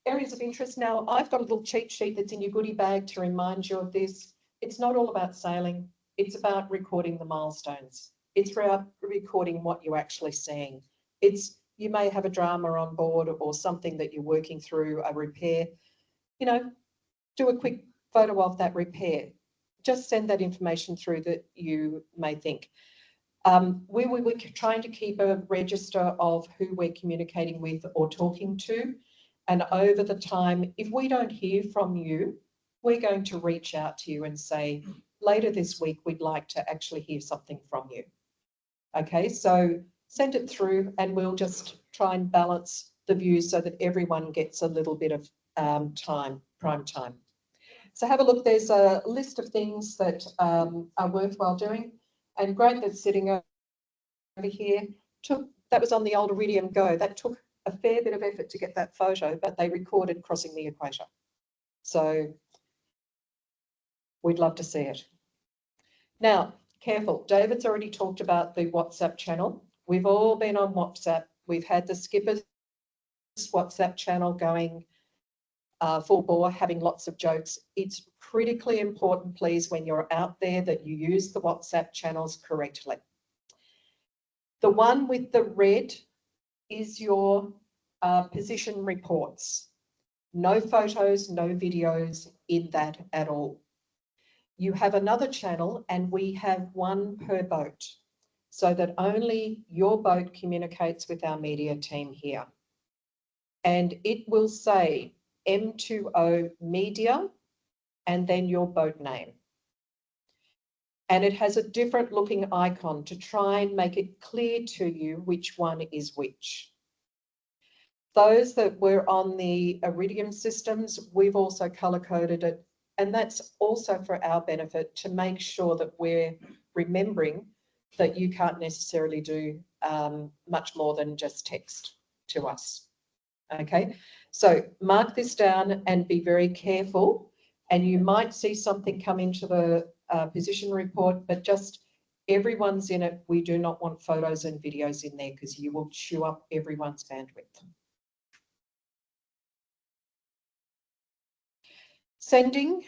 Areas of interest. Now, I've got a little cheat sheet that's in your goodie bag to remind you of this. It's not all about sailing. It's about recording the milestones. It's about recording what you're actually seeing. You may have a drama on board or something that you're working through, a repair. You know, do a quick photo of that repair. Just send that information through that you may think. We're trying to keep a register of who we're communicating with or talking to. And over the time, if we don't hear from you, we're going to reach out to you and say, later this week, we'd like to actually hear something from you. Okay, so send it through and we'll just try and balance the views so that everyone gets a little bit of prime time. So have a look, there's a list of things that are worthwhile doing, and great that's sitting over here. That was on the old Iridium Go. That took a fair bit of effort to get that photo, but they recorded crossing the equator. So we'd love to see it. Now, careful, David's already talked about the WhatsApp channel. We've all been on WhatsApp. We've had the Skipper's WhatsApp channel going full bore, having lots of jokes. It's critically important, please, when you're out there that you use the WhatsApp channels correctly. The one with the red is your position reports. No photos, no videos in that at all. You have another channel and we have one per boat so that only your boat communicates with our media team here. And it will say M2O Media and then your boat name. And it has a different looking icon to try and make it clear to you which one is which. Those that were on the Iridium systems, we've also color coded it. And that's also for our benefit to make sure that we're remembering that you can't necessarily do much more than just text to us. Okay, so mark this down and be very careful. And you might see something come into the position report, but just everyone's in it. We do not want photos and videos in there because you will chew up everyone's bandwidth. Sending,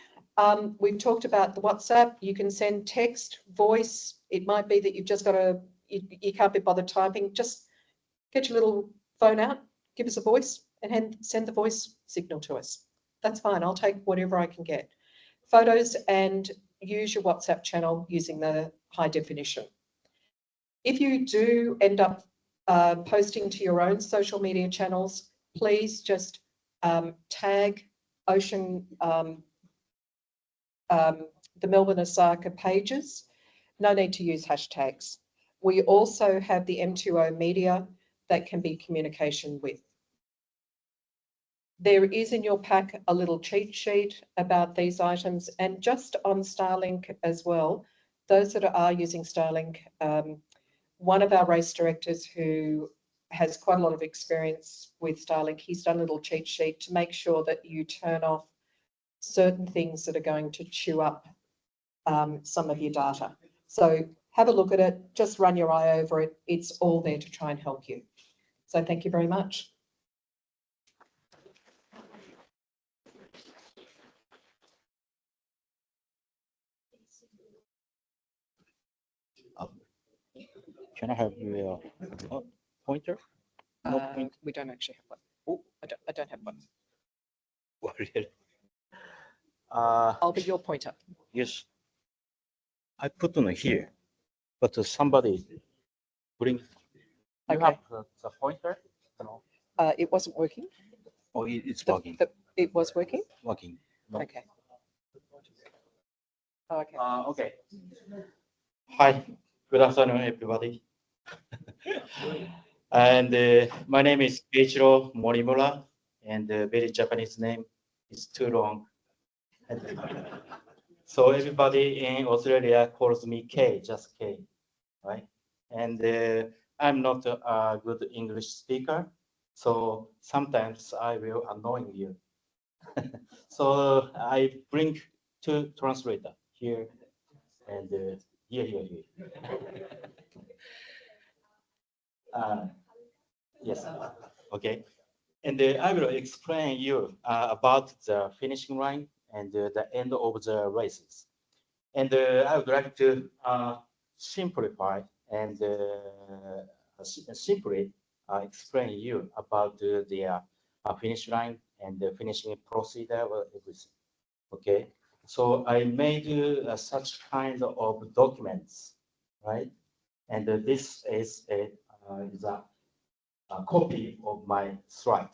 we've talked about the WhatsApp. You can send text, voice. It might be that you've just got you can't be bothered typing. Just get your little phone out, give us a voice and send the voice signal to us. That's fine. I'll take whatever I can get. Photos, and use your WhatsApp channel using the high definition. If you do end up posting to your own social media channels, please just tag Ocean, the Melbourne Osaka pages. No need to use hashtags. We also have the M2O Media that can be communication with. There is in your pack a little cheat sheet about these items, and just on Starlink as well, those that are using Starlink, one of our race directors who has quite a lot of experience with Starlink, he's done a little cheat sheet to make sure that you turn off certain things that are going to chew up some of your data. So have a look at it, just run your eye over it. It's all there to try and help you. So thank you very much. Can I have your pointer? No point. We don't actually have one. Oh. I don't have one. Oh, really? I'll be your pointer. Yes. I put on here, but somebody bring. You Okay. have the pointer? No. It wasn't working. Oh, it's working. It was working? Working. No. Okay. Okay. Okay. Hi. Good afternoon, everybody. And my name is Keiichiro Morimura, and the very Japanese name is too long. So everybody in Australia calls me K, just K, right? And I'm not a good English speaker, so sometimes I will annoy you. So I bring two translators here and here. Yes, okay. And I will explain you about the finishing line and the end of the races. And I would like to simplify and simply explain you about the finish line and the finishing procedure, everything. Okay, so I made such kind of documents, right? And this is a copy of my slide.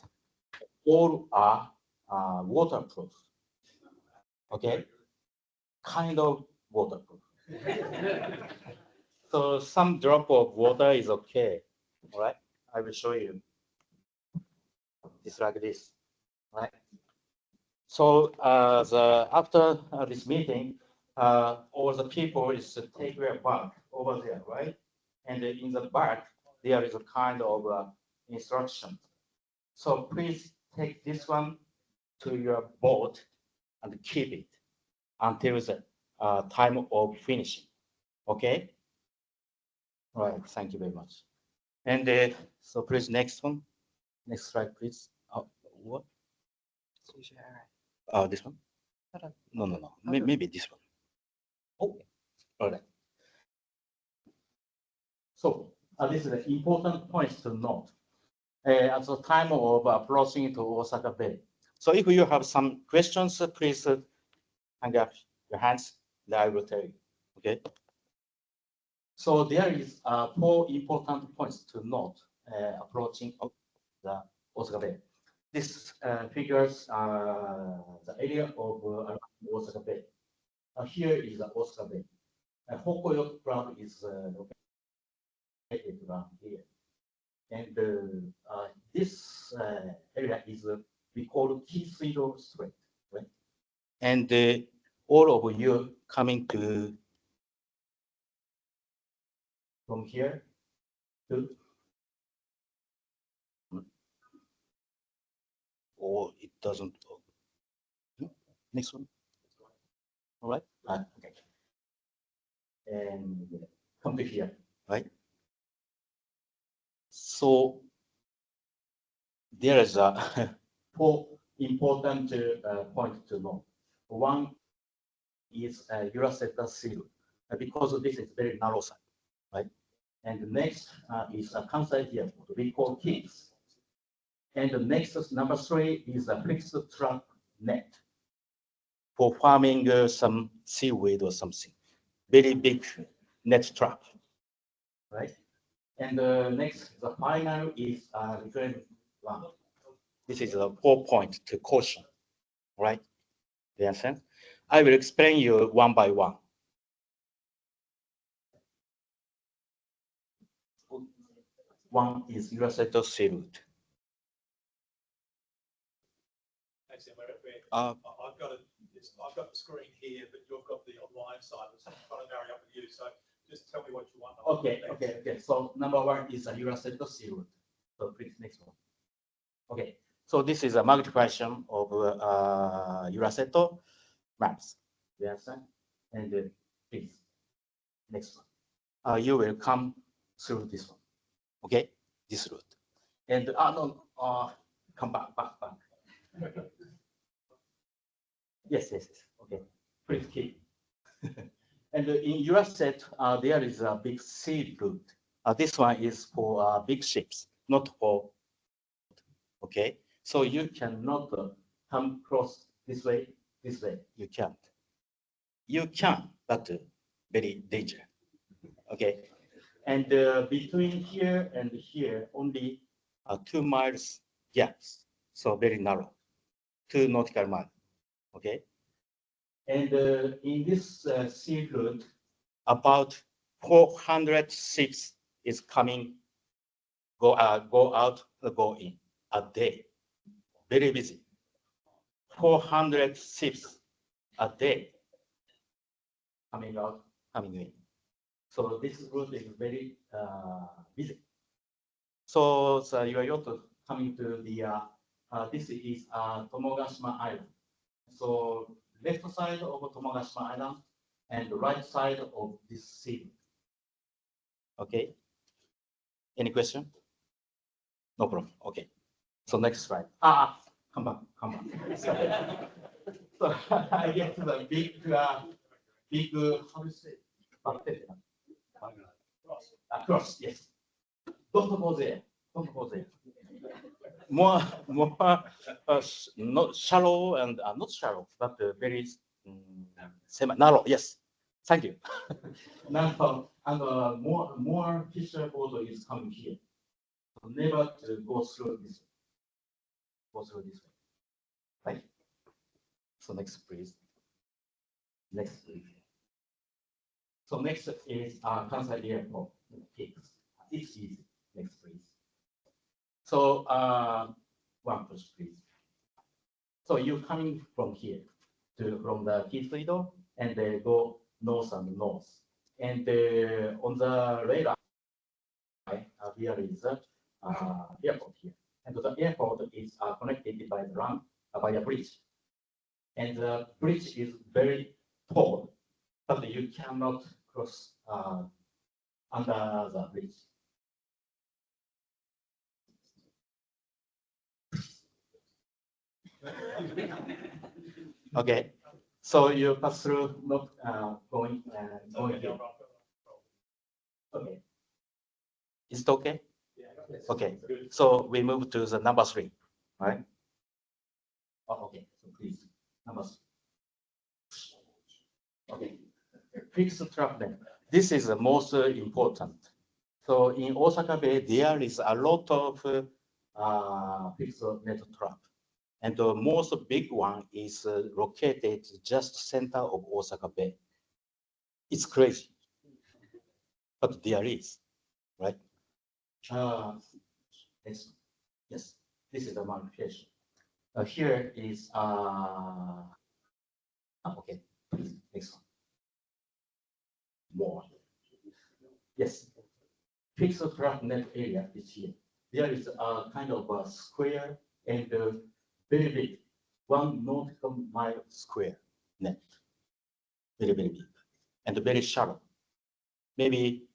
All are waterproof. Okay, kind of waterproof. So some drop of water is okay. All right, I will show you. It's like this, right? So after this meeting, all the people is to take their bag over there, right? And in the back, there is a kind of instruction. So please take this one to your boat and keep it until the time of finishing. Okay? All right, thank you very much. And so please, next one. Next slide, please. What? This one? No. Maybe this one. Oh, all right. So this is an important point to note. At the time of approaching to Osaka Bay. So if you have some questions, please hang up your hands, then I will tell you. Okay. So there is 4 important points to note approaching the Osaka Bay. This figures the area of around Osaka Bay. Here is the Osaka Bay. Hokuyo Club is located around here. And this area is we call Kisuido Strait, right? And all of you coming to from here to, or it doesn't. Next one. All right. Okay. And come to here, right? So there is a 4 important points to know. One is Uraseta seal, because this is very narrow side, right? And the next is a Kansai airport, we call KICS. And the next, number 3, is a fixed trap net for farming some seaweed or something. Very big net trap, right? And next, the final is recurrent one. This is a 4 point to caution, right? Do you understand? I will explain you one by one. One is Uraseto sea route. I've got the screen here, but you've got the online side, so I'm trying to marry up with you. So just tell me what you want. Okay. So number 1 is a Uraseto sea route. So please, next one. Okay. So this is a multiplication of Uraseto maps. You understand? And please, next one. You will come through this one. Okay, this route. And come back. Yes. Okay, please keep. And in US set, there is a big sea route. This one is for big ships, not for. Okay, so you cannot come across this way. You can't. You can, but very dangerous. Okay, and between here and here, only 2 miles gaps, so very narrow, 2 nautical miles. Okay, and in this sea route, about 400 ships is coming, go out, go in a day. Very busy. 400 ships a day coming out, coming in. So this route is very busy. So you are yacht coming to the, this is Tomogashima Island. So left side of Tomogashima Island and the right side of this sea. Okay. Any question? No problem. Okay. So next slide. Come back. So I get to the big, how do you say? Cross, yes. Don't go there. More, not shallow and not shallow, but very narrow. Yes. Thank you. Now, and more fisher boat is coming here. So never to go through this way. Right? So next, please. Next, please. So next is Kansai Airport. It's easy. Next, please. So one push, please. So you're coming from here from the Kisuido and they go north and north. And on the radar, there is a airport here. And the airport is connected by the by a bridge. And the bridge is very tall, but you cannot cross under the bridge. Okay, so you pass through, not going here. Okay, is it okay? Okay, so we move to the number 3, right? Oh, okay, so please, number 3. Okay, fixed trap net. This is the most important. So in Osaka Bay, there is a lot of fixed net trap. And the most big one is located just center of Osaka Bay. It's crazy, but there is, right? Yes, yes, this is the modification. Here is, okay, please, next one. More. Yes, fixed trap net area is here. There is a kind of a square and very big, 1 nautical mile square net. Very, very big and very shallow. Maybe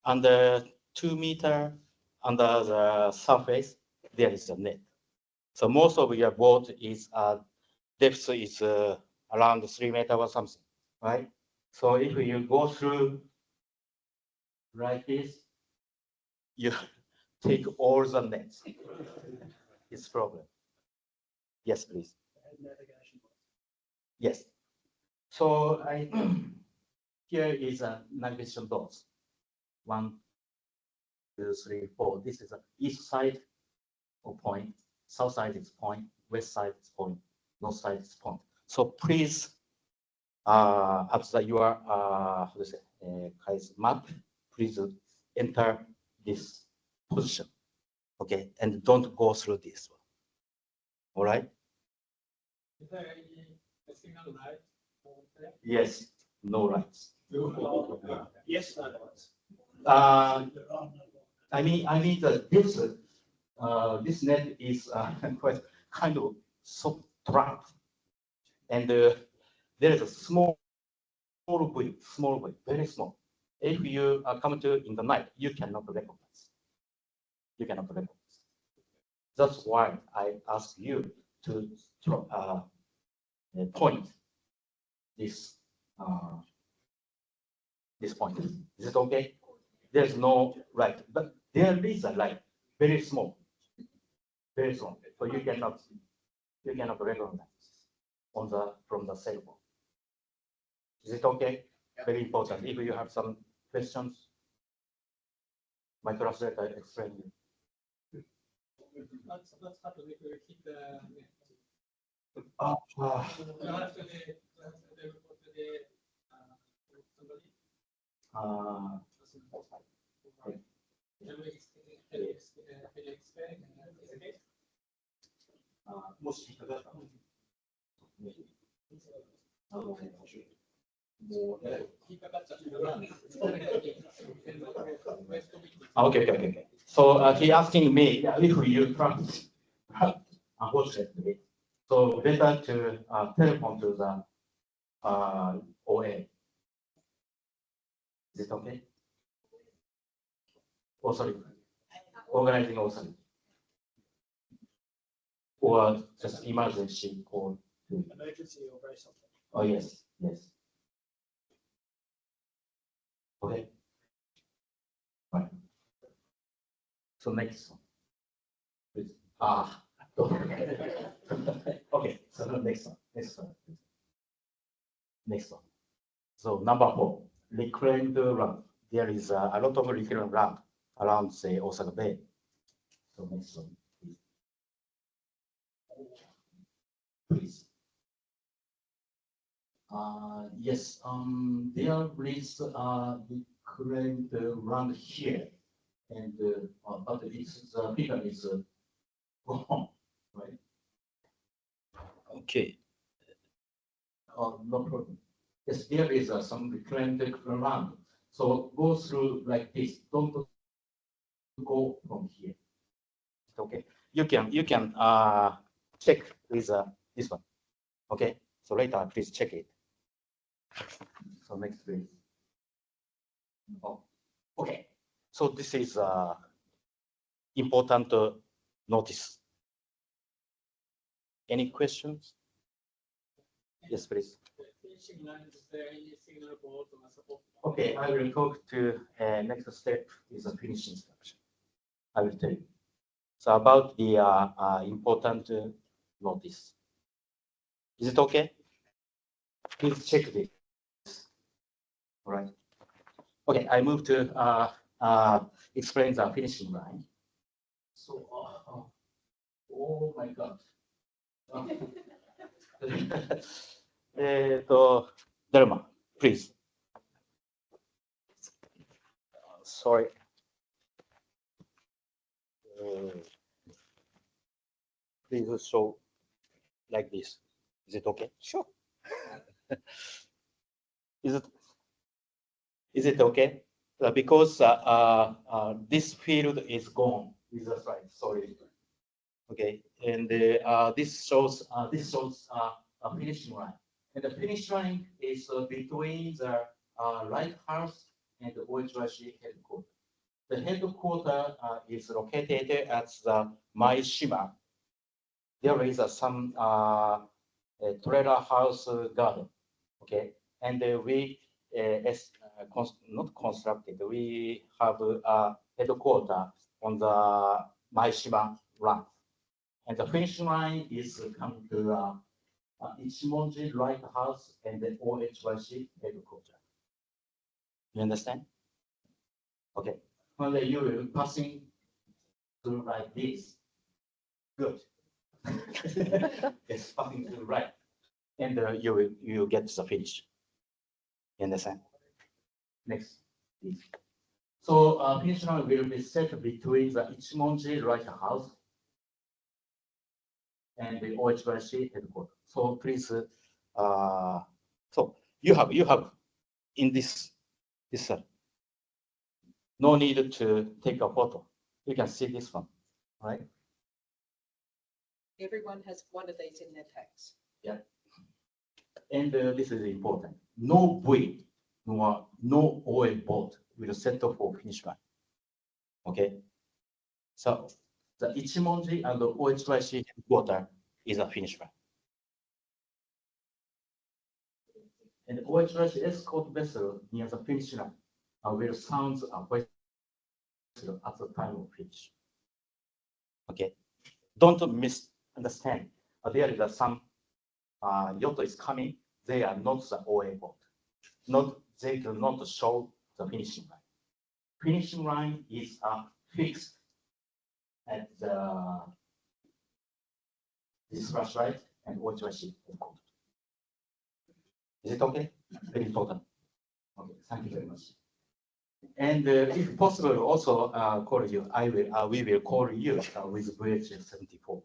under 2 meters under the surface, there is a net. So most of your boat is depth is around 3 meters or something, right? So if you go through like this, you take all the nets. It's problem. Yes, please. Yes. So here is a navigation dots. 1, 2, 3, 4. This is the east side of point, south side is point, west side is point, north side is point. So please, after your map, please enter this position, okay, and don't go through this one. All right. Is there any signal light? Yes, no lights. Yes, no lights. I mean this net is quite kind of soft trap, and there is a small buoy, very small. If you come to in the night, you cannot recognize. You cannot recognize. That's why I ask you to point this this point. Is it okay? There's no light, but there is a light, very small, very small. So you cannot recognize on from the cell phone. Is it okay? Very important. If you have some questions, my translator explain you. What's happened if we keep the net? Okay. So he asking me if you practice, unfortunately. So better to telephone to the OA. Is it okay? Oh, sorry. Organizing also. Or just emergency call. Emergency or very something. Oh, yes. Okay. Right. So next one. Please. Okay, so next one. So number 4, reclaimed land. There is a lot of reclaimed land around, say, Osaka Bay. So next one, please. Yes, there is the current run here, and but it's the figure is wrong, right? Okay. No problem. Yes, there is some reclaimed run. So go through like this. Don't go from here. Okay. You can check with this one. Okay. So later, please check it. So next please. Oh, okay. So this is important notice. Any questions? Yes, please. Okay, I will talk to next step is a finishing instruction. I will tell you. So about the important notice. Is it okay? Please check this. All right. Okay, I move to explain the finishing line. So, oh my God. ダルマ、please. Sorry. Please show like this. Is it okay? Sure. Is it okay? Because this field is gone with the slide. Sorry. Okay, and this shows a finishing line, and the finish line is between the lighthouse and the OHYC headquarters. The headquarters is located at the Maishima. There is some trailer house garden. Okay, and we not constructed. We have a headquarters on the Maishima run. And the finish line is coming to Ichimonji Lighthouse and the OHYC headquarters. You understand? Okay. When you will passing through like this, good. It's passing to the right, and you get the finish. You understand? Next, please. So finish line will be set between the Ichimonji Lighthouse and the OHYC headquarters. So please, so you have in this no need to take a photo. You can see this one, right? Everyone has one of these in their tags. Yeah. And this is important. No buoy nor no oil boat will settle for finish line. Okay. So the Ichimonji and the OHYC headquarters is a finish line. And the OHYC escort vessel near the finish line will sound a whistle at the time of finish. Okay. Don't misunderstand. There is some yacht is coming. They are not the OA boat. They do not show the finishing line. Finishing line is fixed at the this flashlight and OHYC headquarters. Is it okay? Very important. Okay, thank you very much. And if possible, also call you. We will call you with VH74.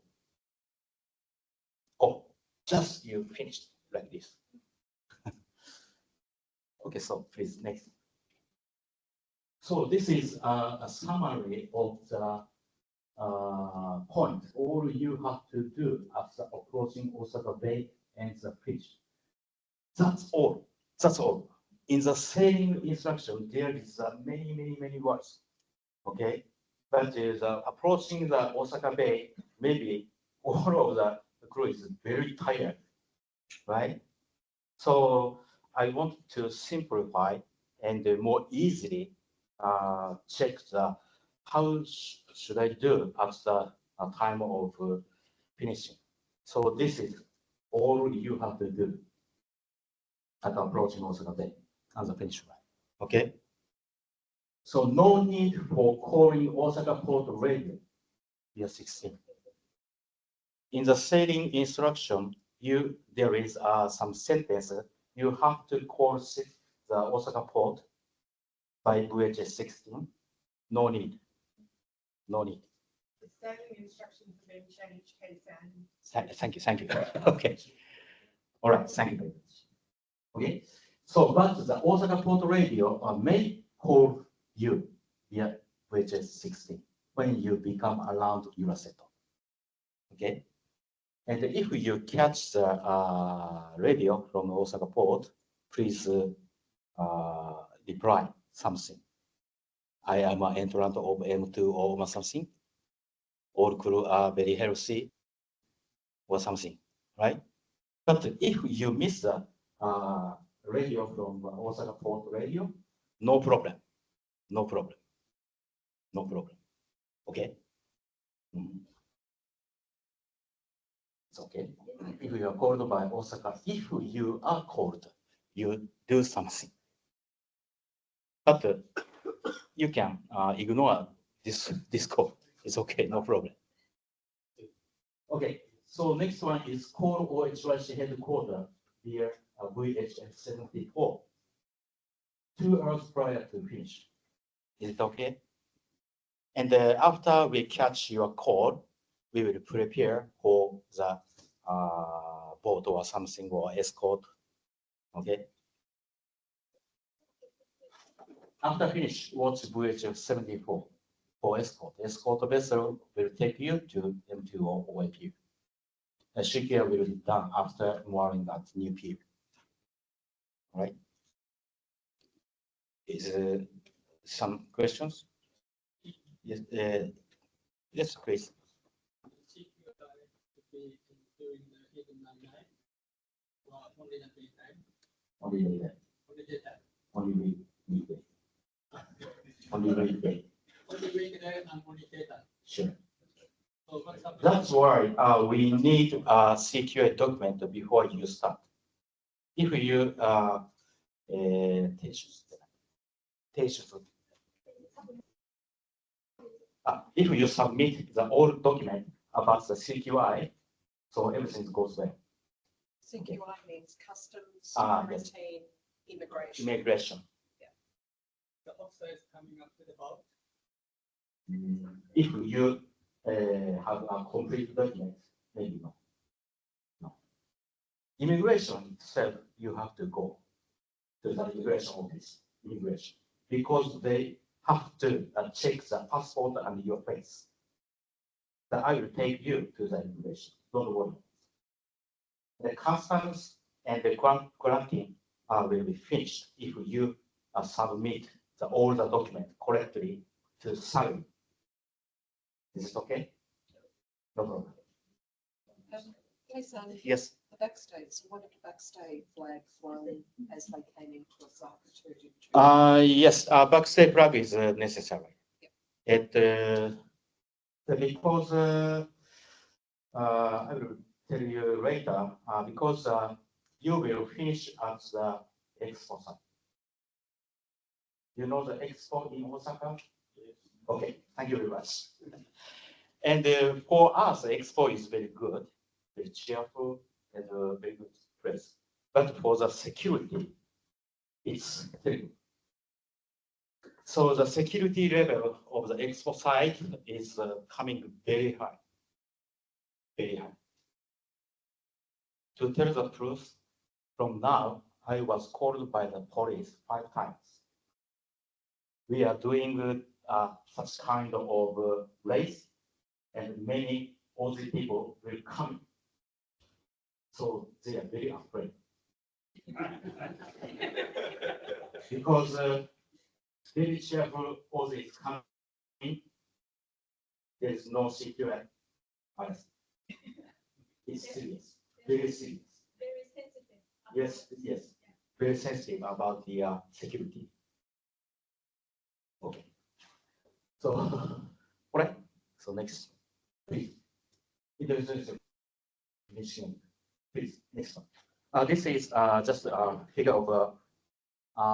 Oh, just you finished like this. Okay, so please next. So this is a summary of the point. All you have to do after approaching Osaka Bay and the pitch. That's all. That's all. In the sailing instruction, there is many words. Okay, but approaching the Osaka Bay, maybe all of the crew is very tired, right? So I want to simplify and more easily check the how should I do at the time of finishing. So this is all you have to do at approaching Osaka Bay as a finish line. Okay. So no need for calling Osaka Port Radio. Year 16. In the sailing instruction, there is some sentence you have to call the Osaka port by VHS 16. No need. No need. The standing instructions have been changed, Kei-san. Thank you, thank you. Okay. All right, thank you very much. Okay, so but the Osaka port radio may call you via VHS 16 when you become around Uraseto. Okay, and if you catch the radio from Osaka port, please reply something. I am an entrant of M2 or something. All crew are very healthy or something, right? But if you miss the radio from Osaka port radio, no problem, no problem, no problem. Okay. It's okay. If you are called by Osaka, if you are called, you do something. But you can ignore this call. It's okay, no problem. Okay, so next one is call OHYC headquarters via VHF 74. 2 hours prior to finish. Is it okay? And after we catch your call, we will prepare for the boat or something or escort. Okay. After finish, watch VHF 74 for escort. Escort vessel will take you to M2 or OAP. The shipyard will be done after mooring at new pier. All right. Is some questions? Yes, yes, please. Only that. Only weekday. Only weekday. Sure. That's why we need a secure document before you start. If you if you submit the old document about the CQI, so everything goes well. CQI means customs, Yes. quarantine, immigration. Immigration. The officer is coming up with the boat. If you have a complete document, maybe no. No. Immigration itself, you have to go to the immigration office, immigration, because they have to check the passport and your face. Then I will take you to the immigration. Don't worry. The customs and the quarantine will be finished if you submit all the document correctly to sign. Is it okay? No problem. Kei-san, Yes. the backstay, so what did the backstay flag flown as they came into Osaka to? Yes, backstay flag is necessary. It because I will tell you later because you will finish at the expo site. You know the expo in Osaka? Okay, thank you very much. And for us, the expo is very good, very cheerful, and a very good place. But for the security, it's terrible. So the security level of the expo site is coming very high, very high. To tell the truth, from now, I was called by the police 5 times. We are doing such kind of race, and many Aussie people will come. So they are very afraid. Because very cheerful Aussies coming, there is no secret. It's serious, very serious. Very sensitive. Yes, yes, very sensitive about the security. Okay. So, all right. So next, please. Please, next one. This is just a figure of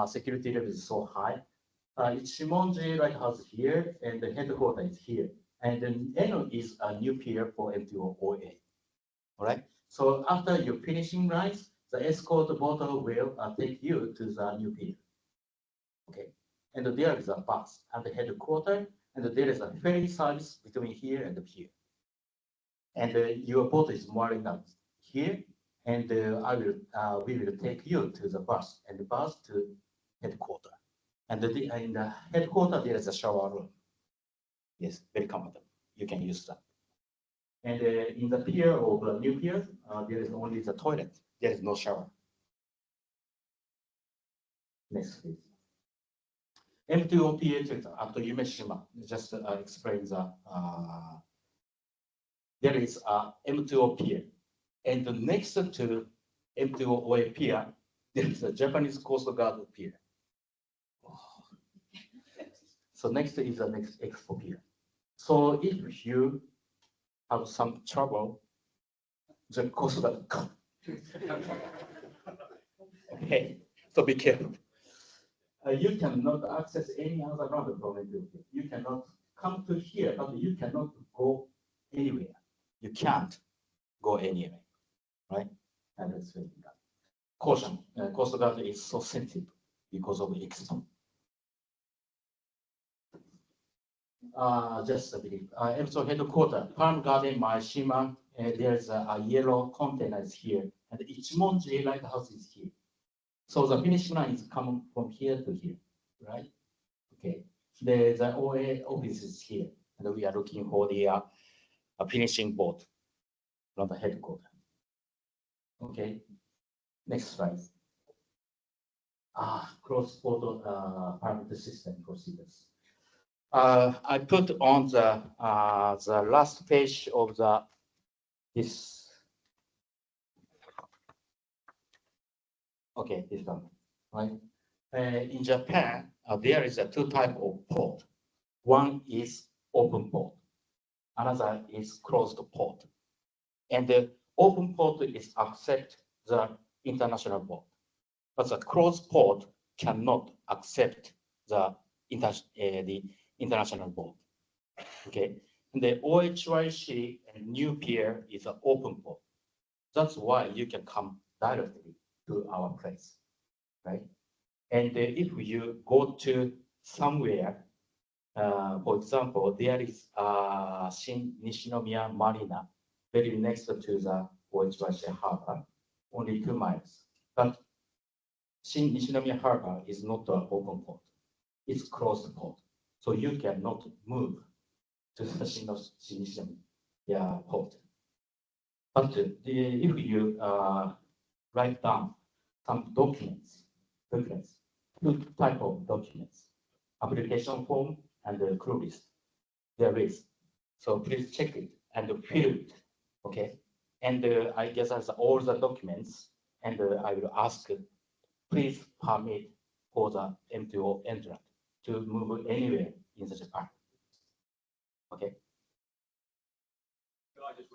security level is so high. Ichimonji lighthouse here, and the headquarters is here. And then Eno is a new pier for M2OA. All right. So after you're finishing lines, the escort boat will take you to the new pier. Okay, and there is a bus at the headquarters, and there is a ferry service between here and the pier. And your boat is mooring up here, and we will take you to the bus, and the bus to headquarters. And in the headquarters, there is a shower room. Yes, very comfortable. You can use that. And in the pier of the new pier, there is only the toilet. There is no shower. Next, please. M2O pier at Yumeshima. Just explain the. There is a M2O pier, and next to M2O pier, there is a Japanese Coast Guard pier. So next is the next Expo pier. So if you have some trouble, the Coast Guard come. Okay, so be careful. You cannot access any other road from M2O pier. You cannot come to here, but you cannot go anywhere. You can't go anywhere, right? And that's very bad. Caution, Coast Guard is so sensitive because of Exxon. Just a bit. Episode headquarters, Palm Garden, Maishima, there's a yellow containers here, and Ichimonji lighthouse is here. So the finishing line is coming from here to here, right? Okay. The OA office is here, and we are looking for the finishing boat from the headquarters. Okay. Next slide. Cross-border permit system procedures. I put on the last page of this. Okay, this one, right? In Japan, there is a two type of port. One is open port, another is closed port. And the open port is accept the international port, but the closed port cannot accept the international port. Okay, and the OHYC and new pier is an open port. That's why you can come directly to our place, right? And if you go to somewhere, for example, there is Shin Nishinomiya Marina, very next to the OHYC harbor, only 2 miles. But Shin Nishinomiya harbor is not an open port. It's closed port. So you cannot move to the Shin Nishinomiya port. But if you write down some documents, two type of documents, application form and the crew list, there is. So please check it and fill it, okay? And I guess that's all the documents, and I will ask, please permit for the M2O entrant to move anywhere in the Japan. Okay. Can I just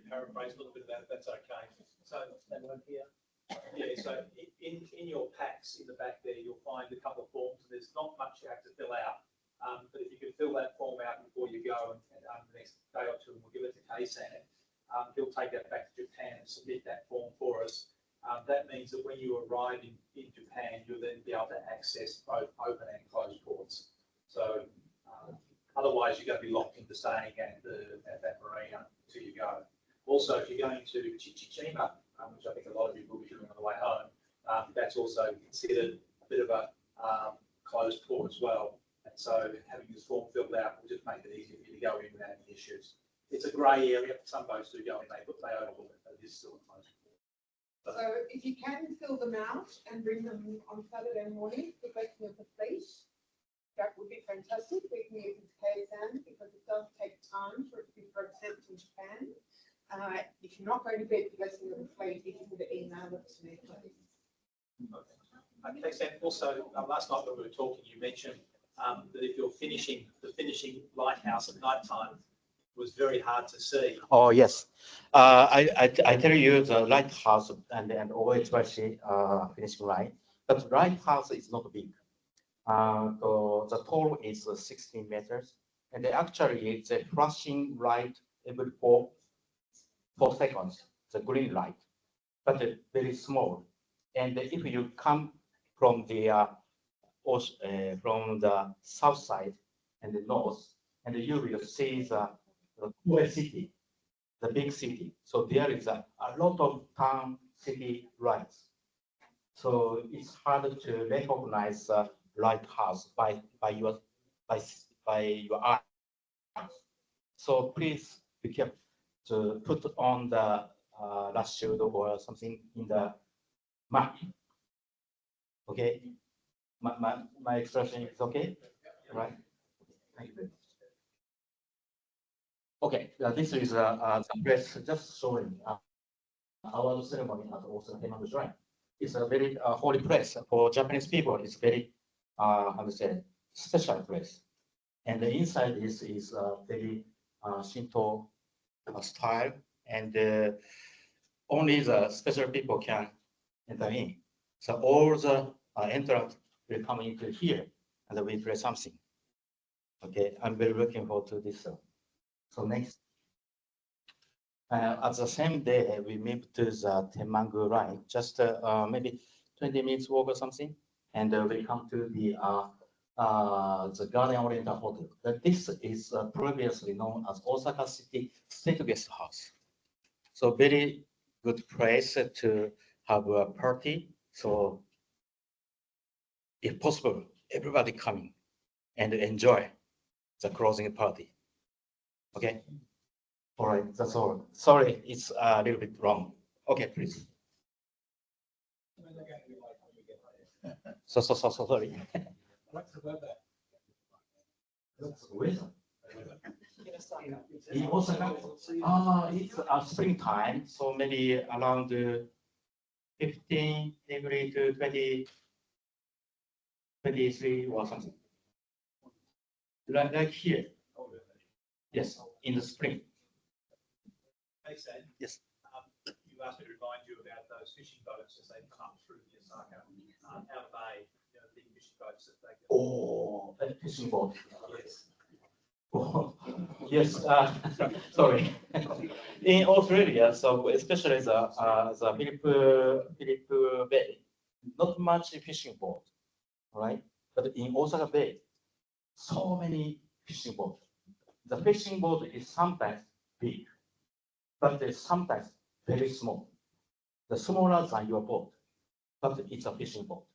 paraphrase a little bit of that, if that's okay? So that one here. Yeah, so in your packs in the back there, you'll find a couple of forms. There's not much you have to fill out, but if you can fill that form out before you go, and the next day or two, and we'll give it to Kaysan, he'll take that back to Japan and submit that form for us. That means that when you arrive in Japan, you'll then be able to access both open and closed ports. So otherwise, you're going to be locked into staying at that marina until you go. Also, if you're going to Chichijima, which I think a lot of you will be doing on the way home, that's also considered a bit of a closed port as well. And so having this form filled out will just make it easier for you to go in without any issues. It's a grey area. Some boats do go in, they overhaul it, but it is still a closed port. So if you can fill them out and bring them on Saturday morning for collection of the fleet, that would be fantastic. We can use it to Kaysan because it does take time for it to be processed in Japan. If you're not going to be collecting of the fleet, if you could email it to me, please. Okay, Sam, also, last night when we were talking, you mentioned that if you're finishing the lighthouse at night time, was very hard to see. Oh, yes. I tell you the lighthouse and OHYC finishing line, but lighthouse is not big. The total is 16 meters, and actually it's a flashing light every 4 seconds, the green light. but very small. And if you come from the south side and the north, and you will see the Kobe city, the big city. So there is a lot of town city lights. So it's hard to recognize lighthouse by your eyes. So please be careful to put on the last shield or something in the map. Okay, my expression is okay, right? Thank you very much. Okay, this is the press just showing our ceremony at Osaka Shrine. It's a very holy place for Japanese people. It's very, how to say, special place. And the inside is very Shinto style, and only the special people can enter in. So all the entrants will come into here, and we play something. Okay, I'm very looking forward to this. So next. At the same day, we moved to the Temanggu line, just maybe 20 minutes walk or something, and we come to the Garden Oriental Hotel. This is previously known as Osaka City State Guest House. So very good place to have a party. So if possible, everybody coming and enjoy the closing party. Okay. All right, that's all. Sorry, it's a little bit wrong. Okay, please. So sorry. What's the weather? Weather. In Osaka, it's springtime, so maybe around 15 degree to 20, 23 or something. Like here. Yes, in the spring. Hey, Sam. Yes. You asked me to remind you about those fishing boats as they come through the Osaka Outer Bay, the big fishing boats that they can. Oh, a fishing boat. Yes. Oh, yes, sorry. In Australia, so especially the Phillip Bay, not much fishing boat, right? But in Osaka Bay, so many fishing boats. The fishing boat is sometimes big, but it's sometimes very small. The smaller than your boat, but it's a fishing boat.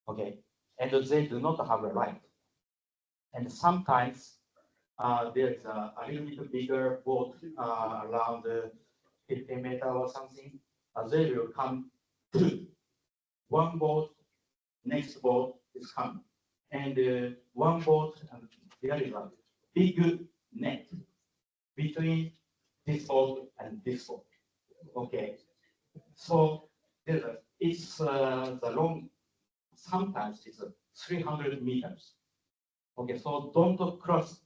Okay, and they do not have a light. And sometimes there is a little bit bigger boat around 50 meters or something. They will come two. One boat, next boat is coming. And one boat, and there is a big net between this boat and this boat. Okay. So it's the long, sometimes it's 300 meters. Okay, so don't cross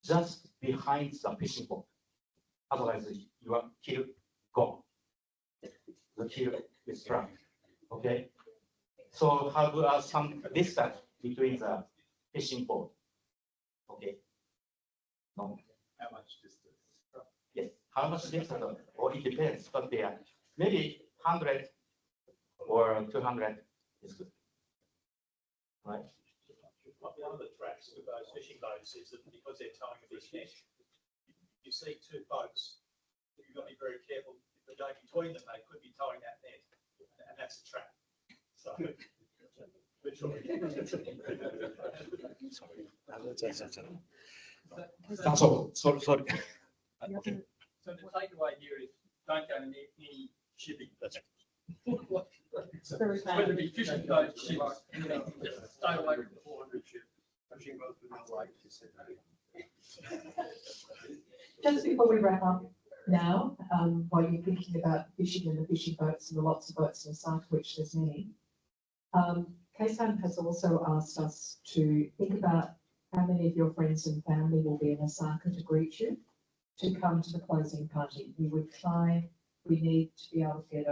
just behind the fishing boat. Otherwise, you are killed, gone. The kill is drowned. Okay, so have some distance between the fishing boat. Okay. No. How much distance? Yes. How much distance? Or it depends, but they are maybe 100 or 200 is good. Right. One of the traps with those fishing boats is that because they're towing a big net, you see two boats, you've got to be very careful. If they're going between them, they could be towing that net, and that's a trap. So, literally. That's all. Sorry. Okay. So the takeaway here is don't go near any shipping. Very Whether it be fishing boats, ships, stay away from the 400 ship. Fishing boats with no light. Just before we wrap up now, while you're thinking about fishing and the fishing boats and the lots of boats in Osaka, which there's many, Kei-san has also asked us to think about how many of your friends and family will be in Osaka to greet you, to come to the closing party. We need to be able to get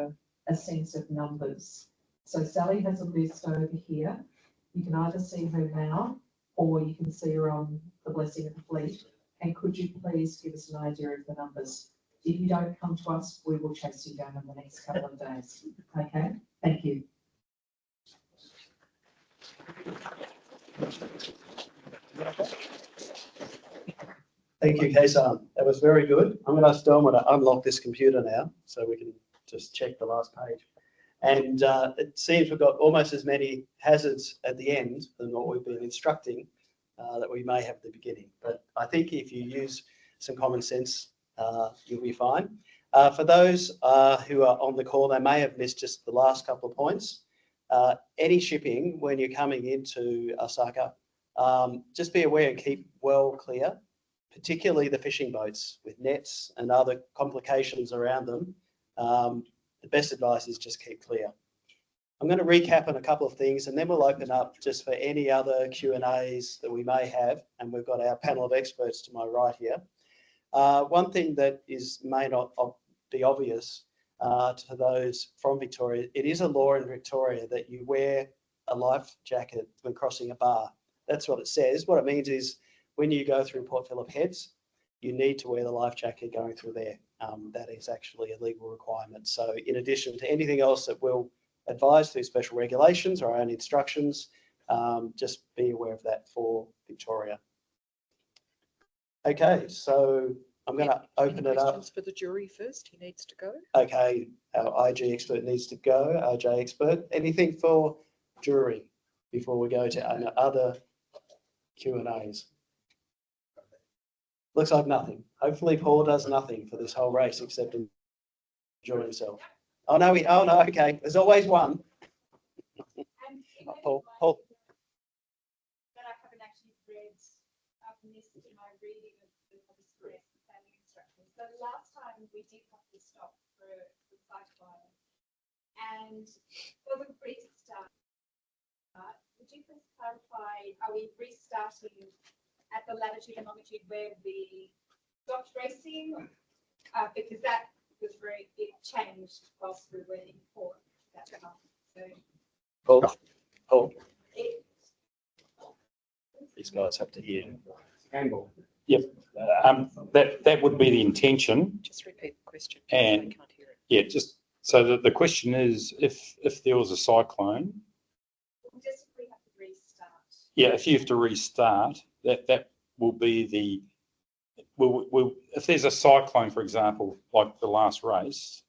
a sense of numbers. So Sally has a list over here. You can either see her now, or you can see her on the Blessing of the Fleet. And could you please give us an idea of the numbers If you don't come to us, we will chase you down in the next couple of days. Okay, thank you. Thank you, Kaysan. That was very good. I'm going to ask Delma to unlock this computer now so we can just check the last page. And it seems we've got almost as many hazards at the end than what we've been instructing that we may have at the beginning. But I think if you use some common sense, you'll be fine. For those who are on the call, they may have missed just the last couple of points. Any shipping, when you're coming into Osaka, just be aware and keep well clear, particularly the fishing boats with nets and other complications around them. The best advice is just keep clear. I'm going to recap on a couple of things and then we'll open up just for any other Q&As that we may have. And we've got our panel of experts to my right here. One thing that may not be obvious to those from Victoria, it is a law in Victoria that you wear a life jacket when crossing a bar. That's what it says. What it means is when you go through Port Phillip Heads, you need to wear the life jacket going through there. That is actually a legal requirement. So in addition to anything else that we'll advise through special regulations or our own instructions, just be aware of that for Victoria. Okay, so I'm going to open it up. Questions for the jury first. He needs to go. Okay, our IG expert needs to go, our J expert. Anything for jury before we go to other Q&As? Looks like nothing. Hopefully Paul does nothing for this whole race except enjoy himself. Oh no, okay. There's always one. Paul. That I haven't actually read missed in my reading of the script planning instructions. So the last time we did have to stop for the cyclone and there was a restart. Would you please clarify, are we restarting at the latitude and longitude where we stopped racing? Because that was it changed whilst we were in port that time. So Paul. These guys have to hear. Yep, that would be the intention. Just repeat the question. And I can't hear it. yeah, just so the question is, if there was a cyclone, just if we have to restart. yeah, if you have to restart, that will be the if there's a cyclone, for example, like the last race,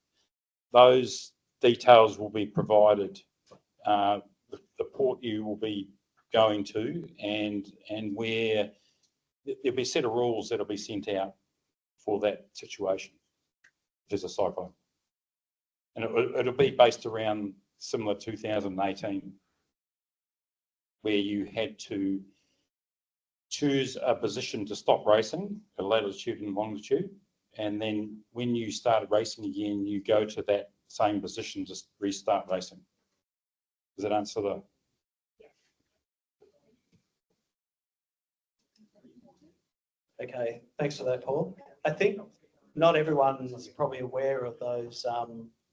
those details will be provided. The port you will be going to and where there'll be a set of rules that'll be sent out for that situation if there's a cyclone. And it'll be based around similar 2018, where you had to choose a position to stop racing, a latitude and longitude, and then when you started racing again, you go to that same position to restart racing. Does that answer the? Okay, thanks for that, Paul. I think not everyone is probably aware of those,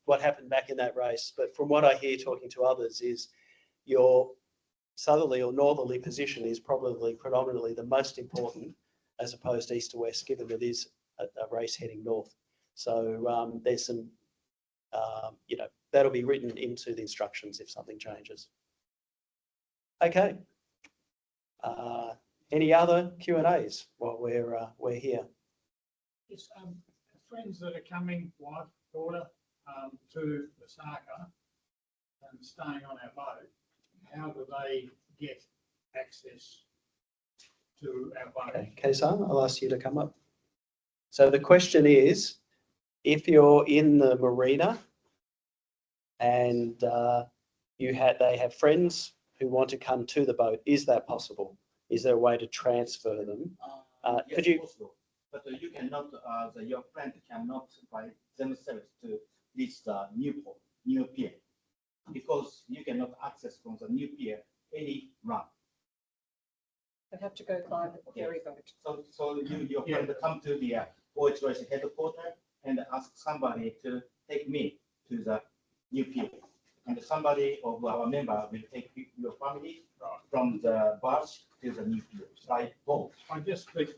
what happened back in that race, but from what I hear talking to others is your southerly or northerly position is probably predominantly the most important as opposed to east to west, given it is a race heading north. So there's some, that'll be written into the instructions if something changes. Okay. Any other Q&As while we're here? Yes, friends that are coming, wife, daughter, to Osaka and staying on our boat, how do they get access to our boat? Okay, Kaysan, I'll ask you to come up. So the question is, if you're in the marina and they have friends who want to come to the boat, is that possible? Is there a way to transfer them? Yes, Could you? possible. But you cannot, your friend cannot by themselves to reach the new pier, because you cannot access from the new pier any run. They have to go by the ferry boat. So your friend come to the OHRC headquarters and ask somebody to take me to the new pier. And somebody of our member will take your family from the barge to the new pier by boat. I just speak